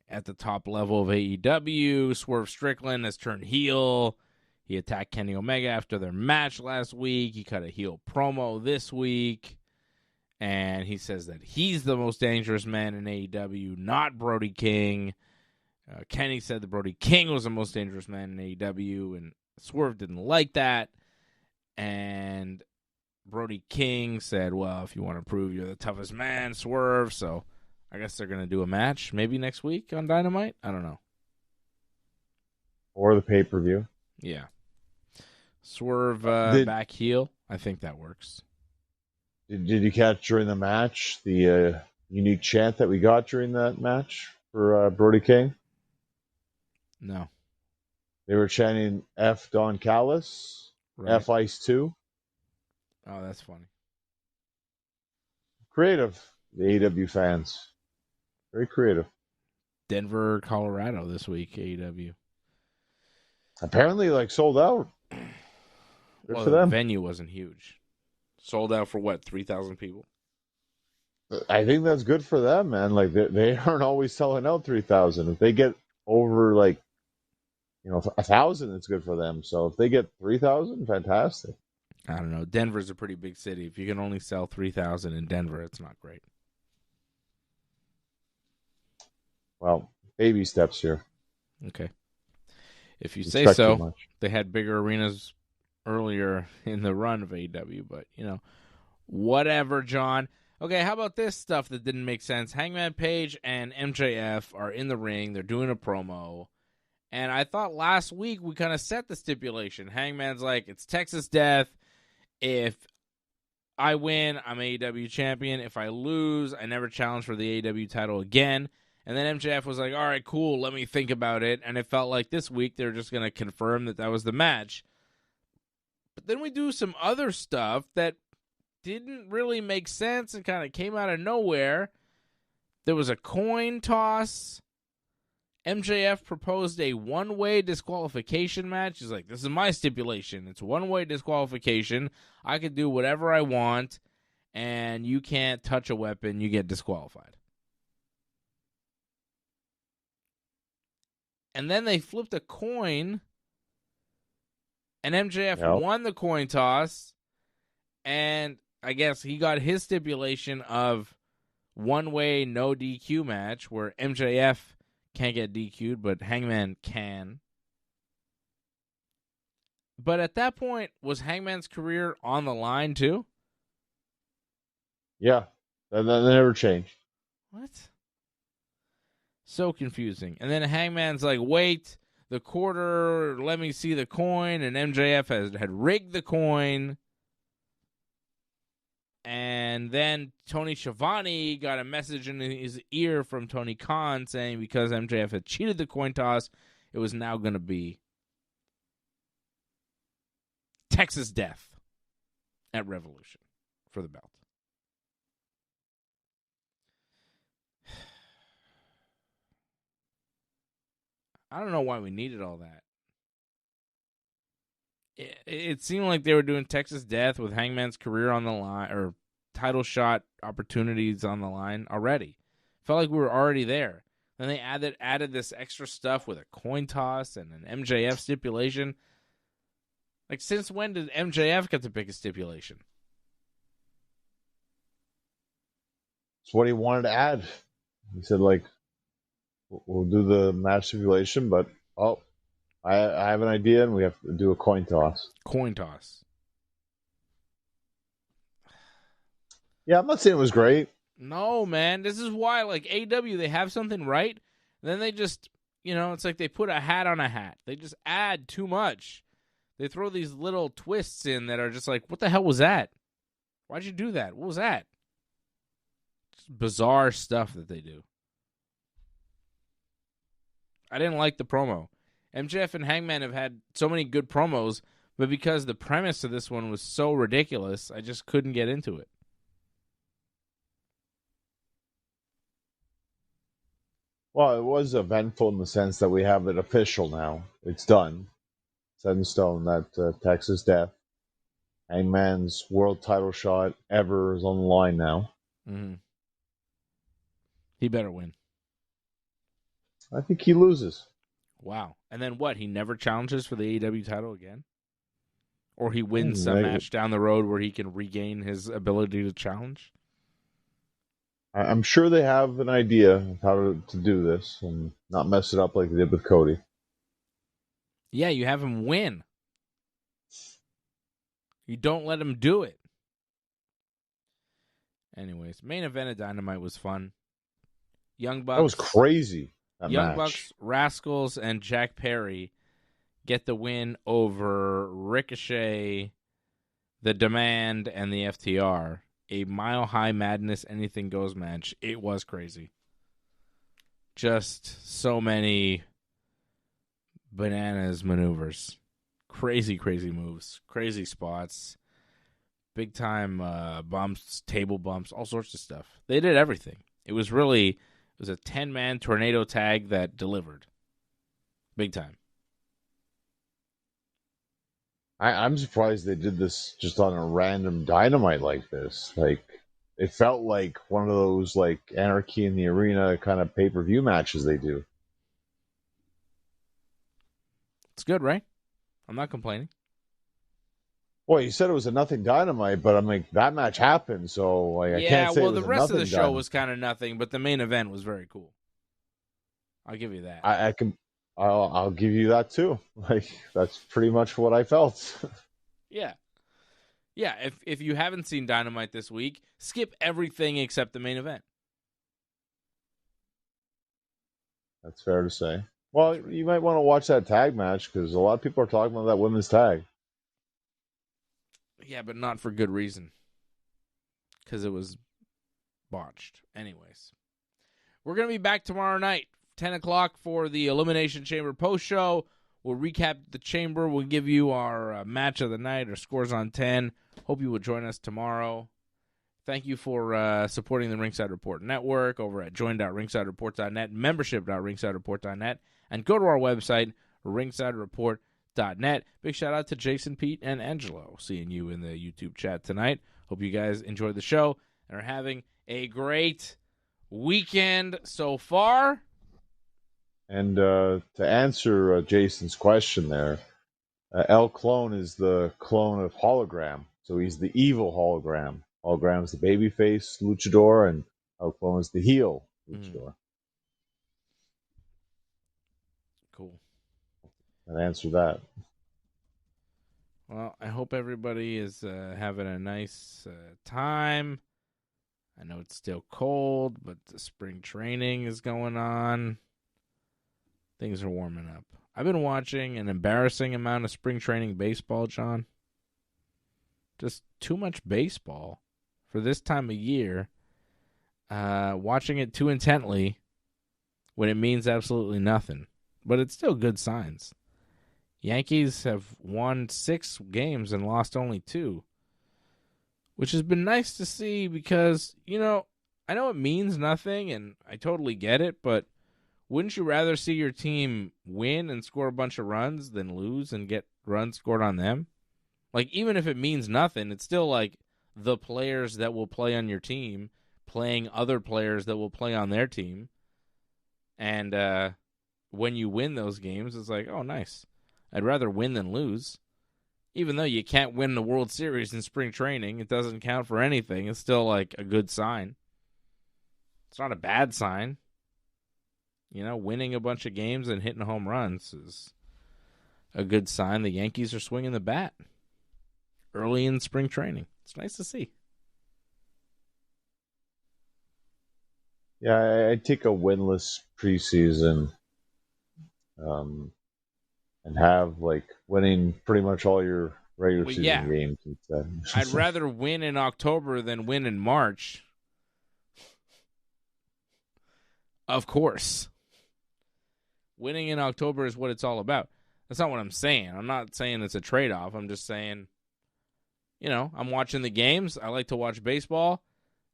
at the top level of AEW. Swerve Strickland has turned heel. He attacked Kenny Omega after their match last week. He cut a heel promo this week. And he says that he's the most dangerous man in AEW, not Brody King. Kenny said that Brody King was the most dangerous man in AEW, and Swerve didn't like that. And Brody King said, well, if you want to prove you're the toughest man, Swerve. So I guess they're going to do a match maybe next week on Dynamite. I don't know. Or the pay-per-view. Yeah. Swerve back heel. I think that works. Did you catch during the match the unique chant that we got during that match for Brody King? No. They were chanting F Don Callis, Right. F Ice 2. Oh, that's funny. Creative, the AEW fans. Very creative. Denver, Colorado this week, AEW. Apparently, sold out. Good Well, for them. The venue wasn't huge. Sold out for what, 3,000 people? I think that's good for them, man. They aren't always selling out 3,000. If they get over 1,000, it's good for them. So if they get 3,000, fantastic. I don't know. Denver's a pretty big city. If you can only sell 3,000 in Denver, it's not great. Well, baby steps here. Okay. If you Expect say so. too much. They had bigger arenas earlier in the run of AEW, but, whatever, John. Okay, how about this stuff that didn't make sense? Hangman Page and MJF are in the ring. They're doing a promo. And I thought last week we kind of set the stipulation. Hangman's like, it's Texas Death. If I win, I'm AEW champion. If I lose, I never challenge for the AEW title again. And then MJF was like, all right, cool, let me think about it. And it felt like this week they're just going to confirm that was the match. But then we do some other stuff that didn't really make sense and kind of came out of nowhere. There was a coin toss. MJF proposed a one-way disqualification match. He's like, this is my stipulation. It's one-way disqualification. I can do whatever I want, and you can't touch a weapon. You get disqualified. And then they flipped a coin, and MJF won the coin toss, and I guess he got his stipulation of one-way, no DQ match, where MJF can't get DQ'd, but Hangman can. But at that point, was Hangman's career on the line too? Yeah, that never changed. What? So confusing. And then Hangman's like, wait, the quarter, let me see the coin, and MJF had rigged the coin. And then Tony Schiavone got a message in his ear from Tony Khan saying because MJF had cheated the coin toss, it was now going to be Texas Death at Revolution for the belt. I don't know why we needed all that. it seemed like they were doing Texas Death with Hangman's career on the line, or title shot opportunities on the line already. Felt like we were already there. Then they added this extra stuff with a coin toss and an MJF stipulation. Like, since when did MJF get to pick a stipulation? It's what he wanted to add. He said, like, we'll do the match stipulation, but, I have an idea, and we have to do a coin toss. Coin toss. Yeah, I'm not saying it was great. No, man. This is why, like, AEW, they have something right, and then they just, it's like they put a hat on a hat. They just add too much. They throw these little twists in that are just like, what the hell was that? Why'd you do that? What was that? Just bizarre stuff that they do. I didn't like the promo. MJF and Hangman have had so many good promos, but because the premise of this one was so ridiculous, I just couldn't get into it. Well, it was eventful in the sense that we have it official now. It's done. Set in stone that Texas Death, Hangman's world title shot ever is on the line now. Mm-hmm. He better win. I think he loses. Wow. And then what? He never challenges for the AEW title again? Or he wins some match down the road where he can regain his ability to challenge? I'm sure they have an idea of how to do this and not mess it up like they did with Cody. Yeah, you have him win. You don't let him do it. Anyways, main event of Dynamite was fun. Young Bucks. That was crazy. Young Bucks, Rascals, and Jack Perry get the win over Ricochet, The Demand, and the FTR. A mile-high madness, anything goes match. It was crazy. Just so many bananas maneuvers. Crazy, crazy moves. Crazy spots. Big-time bumps, table bumps, all sorts of stuff. They did everything. It was a 10-man tornado tag that delivered. Big time. I'm surprised they did this just on a random Dynamite like this. Like, it felt like one of those, like, Anarchy in the Arena kind of pay-per-view matches they do. It's good, right? I'm not complaining. Well, you said it was a nothing Dynamite, but I'm like, that match happened, so like, I can't say it was the rest of the show Dynamite. was kind of nothing, but the main event was very cool. I'll give you that. I'll give you that too. Like, that's pretty much what I felt. Yeah. If you haven't seen Dynamite this week, skip everything except the main event. That's fair to say. Well, you might want to watch that tag match because a lot of people are talking about that women's tag. Yeah, but not for good reason. Because it was botched. Anyways. We're going to be back tomorrow night, 10 o'clock for the Elimination Chamber post-show. We'll recap the Chamber. We'll give you our match of the night, our scores on 10. Hope you will join us tomorrow. Thank you for supporting the Ringside Report Network over at join.ringsidereport.net, membership.ringsidereport.net, and go to our website, ringsidereport.net. Big shout out to Jason, Pete, and Angelo. Seeing you in the YouTube chat tonight. Hope you guys enjoyed the show and are having a great weekend so far. And to answer Jason's question there, El Clone is the clone of Hologram. So he's the evil Hologram. Hologram is the babyface luchador, and El Clone is the heel luchador. Cool. And answer that. Well, I hope everybody is having a nice time. I know it's still cold, but the spring training is going on. Things are warming up. I've been watching an embarrassing amount of spring training baseball, John. Just too much baseball for this time of year. Watching it too intently when it means absolutely nothing. But it's still good signs. Yankees have won 6 games and lost only 2. Which has been nice to see because, I know it means nothing and I totally get it, but Wouldn't you rather see your team win and score a bunch of runs than lose and get runs scored on them? Like, even if it means nothing, it's still like the players that will play on your team playing other players that will play on their team. And when you win those games, it's like, oh, nice. I'd rather win than lose. Even though you can't win the World Series in spring training, it doesn't count for anything. It's still like a good sign. It's not a bad sign. You know, winning a bunch of games and hitting home runs is a good sign. The Yankees are swinging the bat early in spring training. It's nice to see. Yeah, I'd take a winless preseason and have, like, winning pretty much all your regular season games instead. I'd rather win in October than win in March. Of course. Winning in October is what it's all about. That's not what I'm saying. I'm not saying it's a trade-off. I'm just saying, you know, I'm watching the games. I like to watch baseball,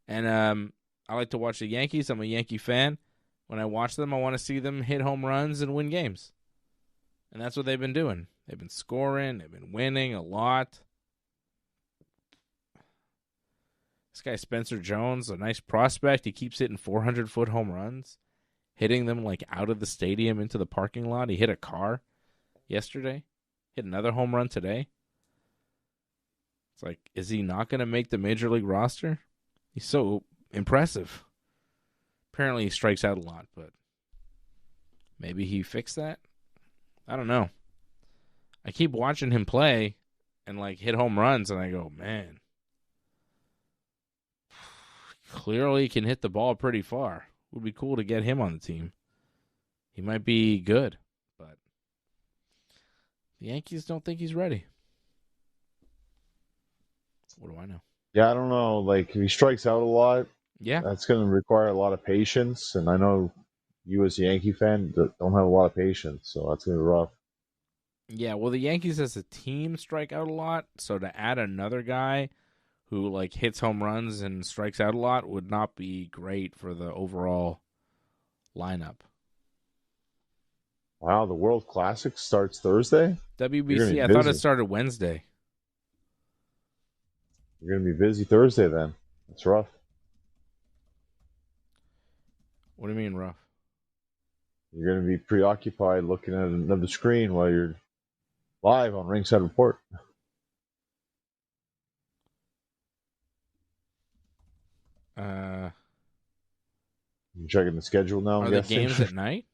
and I like to watch the Yankees. I'm a Yankee fan. When I watch them, I want to see them hit home runs and win games. And that's what they've been doing. They've been scoring. They've been winning a lot. This guy, Spencer Jones, a nice prospect. He keeps hitting 400-foot home runs, hitting them like out of the stadium into the parking lot. He hit a car yesterday. Hit another home run today. It's like, is he not going to make the Major League roster? He's so impressive. Apparently he strikes out a lot, but maybe he fixed that? I don't know. I keep watching him play and like hit home runs, and I go, man, clearly can hit the ball pretty far. Would be cool to get him on the team. He might be good, but the Yankees don't think he's ready. What do I know? Yeah, I don't know. Like, if he strikes out a lot, that's going to require a lot of patience. And I know you, as a Yankee fan, don't have a lot of patience, so that's going to be rough. Yeah, well, the Yankees as a team strike out a lot, so to add another guy who like hits home runs and strikes out a lot would not be great for the overall lineup. Wow, the World Classic starts Thursday? WBC, I thought it started Wednesday. You're going to be busy Thursday then. That's rough. What do you mean rough? You're going to be preoccupied looking at another screen while you're live on Ringside Report. You're checking the schedule now. Are the games at night?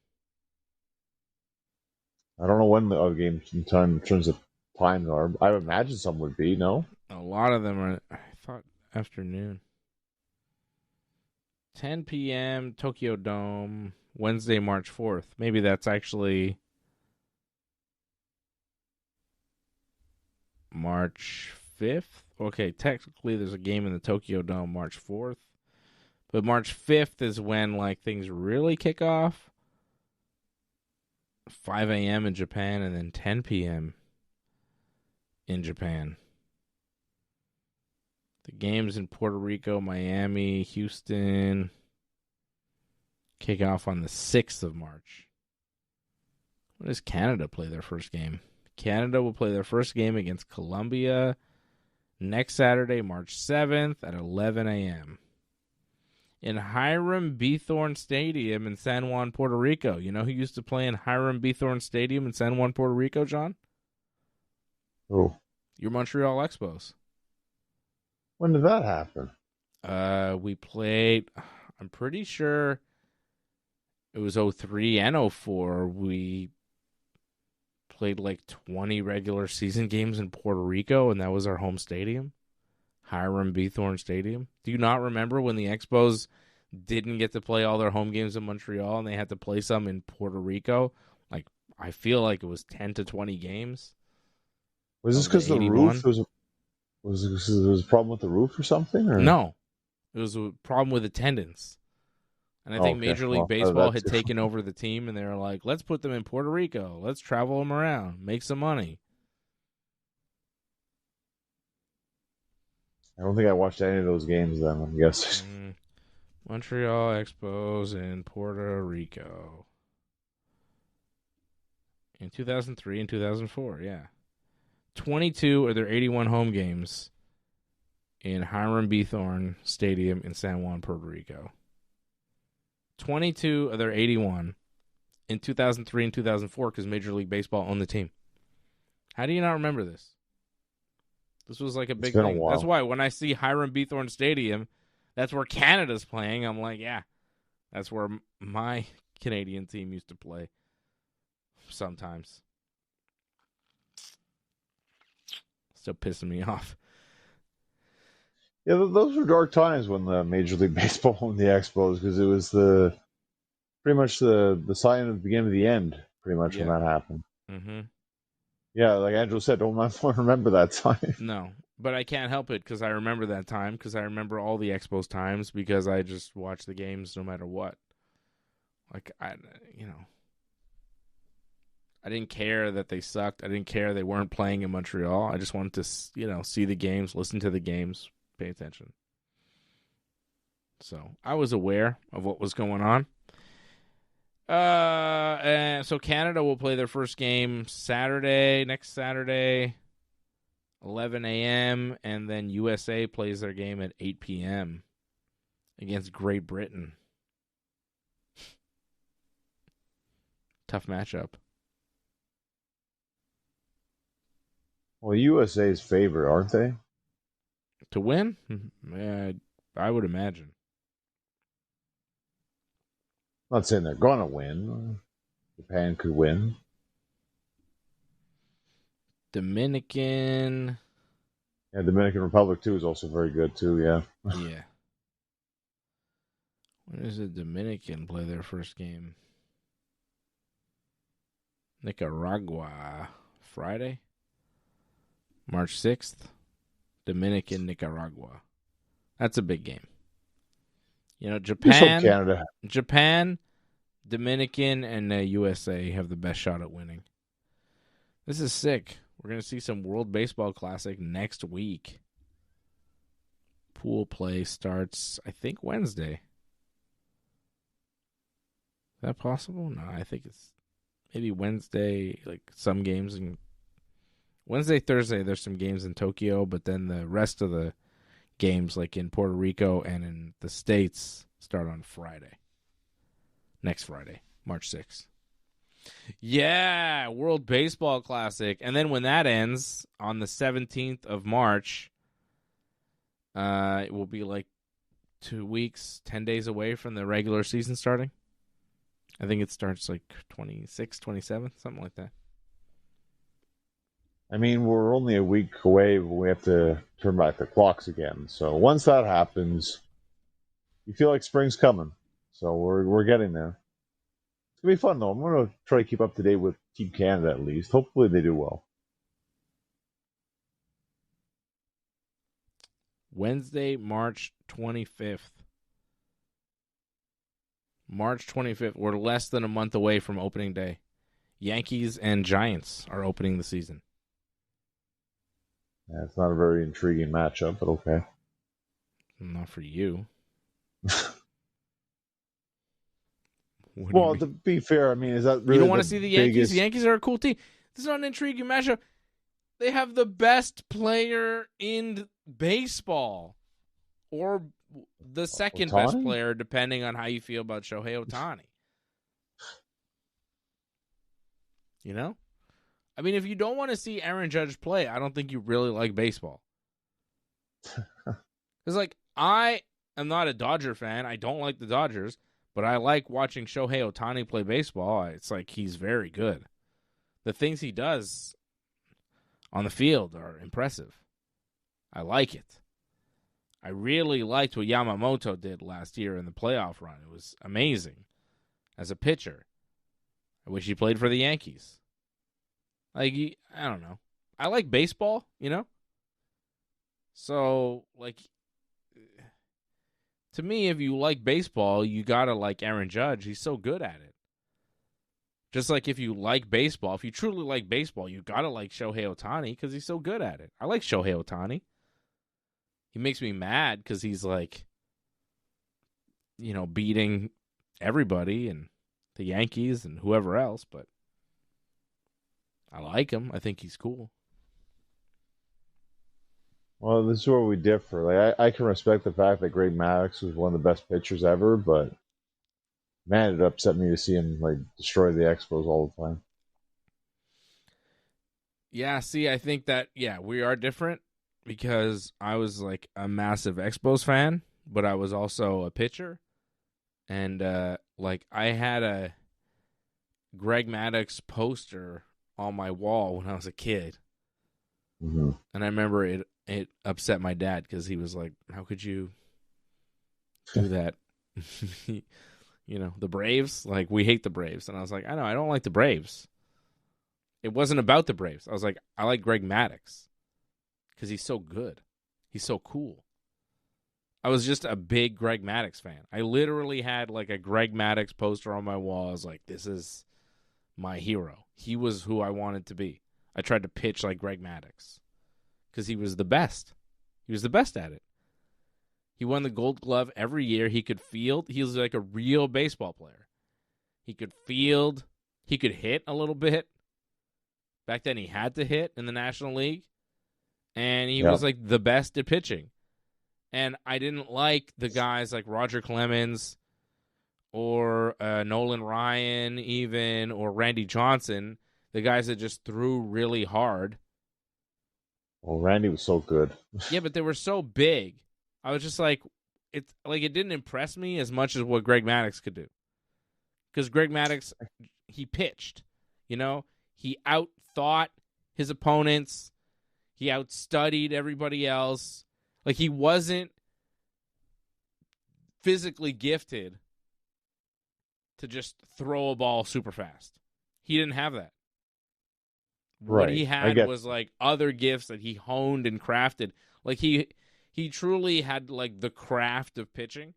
I don't know when the other games in terms of times are. I would imagine some would be, no? A lot of them are, I thought, afternoon. 10 p.m. Tokyo Dome, Wednesday, March 4th. Maybe that's actually March 5th. Okay, technically there's a game in the Tokyo Dome March 4th. But March 5th is when like things really kick off. 5 a.m. in Japan and then 10 p.m. in Japan. The games in Puerto Rico, Miami, Houston kick off on the 6th of March. When does Canada play their first game? Canada will play their first game against Colombia next Saturday, March 7th at 11 a.m. in Hiram Bithorn Stadium in San Juan, Puerto Rico. You know who used to play in Hiram Bithorn Stadium in San Juan, Puerto Rico, John? Oh. Your Montreal Expos. When did that happen? We played, I'm pretty sure it was 03 and 04. We played like 20 regular season games in Puerto Rico, and that was our home stadium, Hiram Bithorn Stadium. Do you not remember when the Expos didn't get to play all their home games in Montreal and they had to play some in Puerto Rico? Like, I feel like it was 10 to 20 games. Was this because the roof was a problem with the roof or something? Or? No, it was a problem with attendance. And I think Major League Baseball had taken over the team, and they were like, let's put them in Puerto Rico. Let's travel them around, make some money. I don't think I watched any of those games then, I'm guessing. Montreal Expos in Puerto Rico. In 2003 and 2004, yeah. 22 of their 81 home games in Hiram B. Thorne Stadium in San Juan, Puerto Rico. 22 of their 81 in 2003 and 2004 because Major League Baseball owned the team. How do you not remember this? This was like a big thing. That's why when I see Hiram B. Thorne Stadium, that's where Canada's playing. I'm like, yeah, that's where my Canadian team used to play sometimes. Still pissing me off. Yeah, those were dark times when the Major League Baseball owned the Expos because it was pretty much the sign of the beginning of the end, pretty much, when that happened. Mm-hmm. Yeah, like Andrew said, don't remember that time. No, but I can't help it because I remember that time because I remember all the Expos times because I just watch the games no matter what. Like, I didn't care that they sucked. I didn't care they weren't playing in Montreal. I just wanted to, see the games, listen to the games, pay attention. So I was aware of what was going on. And so Canada will play their first game next Saturday, 11 a.m., and then USA plays their game at 8 p.m. against Great Britain. Tough matchup. Well, USA's favorite, aren't they? To win? I would imagine. I'm not saying they're going to win. Japan could win. Dominican. Yeah, Dominican Republic, too, is also very good, too, yeah. Yeah. When does the Dominican play their first game? Nicaragua. Friday? March 6th. Dominican, Nicaragua. That's a big game. Japan, Dominican, and USA have the best shot at winning. This is sick. We're going to see some World Baseball Classic next week. Pool play starts, I think, Wednesday. Is that possible? No, I think it's maybe Wednesday, like some games. Wednesday, Thursday, there's some games in Tokyo, but then the rest of the games, like in Puerto Rico and in the States, start on Friday. Next Friday, March 6th. Yeah, World Baseball Classic. And then when that ends on the 17th of March, it will be like 2 weeks, 10 days away from the regular season starting. I think it starts like 26th, 27th, something like that. I mean, we're only a week away when we have to turn back the clocks again. So once that happens, you feel like spring's coming. So we're getting there. It's going to be fun, though. I'm going to try to keep up to date with Team Canada at least. Hopefully they do well. Wednesday, March 25th. March 25th. We're less than a month away from opening day. Yankees and Giants are opening the season. Yeah, it's not a very intriguing matchup, but okay. Not for you. Well, to be fair, I mean, is that really you don't want to see the Yankees? biggest... The Yankees are a cool team. This is not an intriguing matchup. They have the best player in baseball, or the second best player, depending on how you feel about Shohei Ohtani. You know? I mean, if you don't want to see Aaron Judge play, I don't think you really like baseball. Because, like, I am not a Dodger fan. I don't like the Dodgers, but I like watching Shohei Ohtani play baseball. It's like he's very good. The things he does on the field are impressive. I like it. I really liked what Yamamoto did last year in the playoff run. It was amazing as a pitcher. I wish he played for the Yankees. Like, I don't know. I like baseball, you know? So, like, to me, if you like baseball, you gotta like Aaron Judge. He's so good at it. Just like if you like baseball, if you truly like baseball, you gotta like Shohei Ohtani because he's so good at it. I like Shohei Ohtani. He makes me mad because he's like, beating everybody and the Yankees and whoever else, but I like him. I think he's cool. Well, this is where we differ. Like, I can respect the fact that Greg Maddox was one of the best pitchers ever, but man, it upset me to see him like destroy the Expos all the time. Yeah, see, I think that, we are different because I was like a massive Expos fan, but I was also a pitcher. And like I had a Greg Maddox poster on my wall when I was a kid. Mm-hmm. And I remember it upset my dad because he was like, how could you do that? You know, the Braves, like, we hate the Braves. And I was like, I know, I don't like the Braves. It wasn't about the Braves. I was like, I like Greg Maddox because he's so good. He's so cool. I was just a big Greg Maddox fan. I literally had like a Greg Maddox poster on my wall. I was like, this is my hero. He was who I wanted to be. I tried to pitch like Greg Maddox because he was the best. He was the best at it. He won the Gold Glove every year. He could field. He was like a real baseball player. He could field. He could hit a little bit. Back then he had to hit in the National League. And he was like the best at pitching. And I didn't like the guys like Roger Clemens or Nolan Ryan even, or Randy Johnson, the guys that just threw really hard. Well, Randy was so good. Yeah, but they were so big. I was just like, it didn't impress me as much as what Greg Maddox could do. Because Greg Maddox, he pitched. You know, he outthought his opponents. He outstudied everybody else. Like, he wasn't physically gifted to just throw a ball super fast. He didn't have that. Right. What he had was like other gifts that he honed and crafted. Like he truly had like the craft of pitching,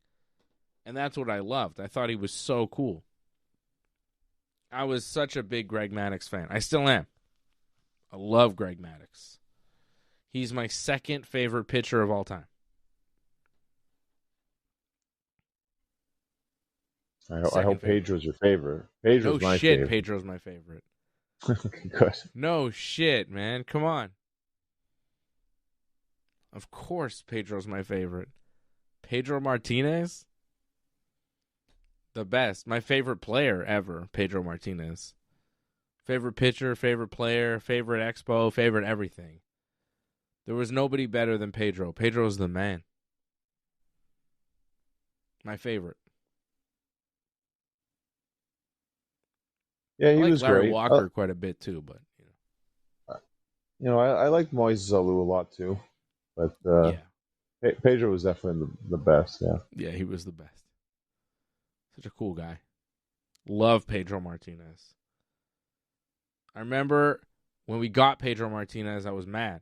and that's what I loved. I thought he was so cool. I was such a big Greg Maddox fan. I still am. I love Greg Maddox. He's my second favorite pitcher of all time. I hope Pedro's your favorite. Pedro's my favorite. Pedro's my favorite. Good. No shit, man. Come on. Of course Pedro's my favorite. Pedro Martinez? The best. My favorite player ever, Pedro Martinez. Favorite pitcher, favorite player, favorite expo, favorite everything. There was nobody better than Pedro. Pedro's the man. My favorite. Yeah, he I like was Larry great. Walker quite a bit too, but I like Moises Alou a lot too, but Pedro was definitely the best. Yeah. Yeah, he was the best. Such a cool guy. Love Pedro Martinez. I remember when we got Pedro Martinez, I was mad.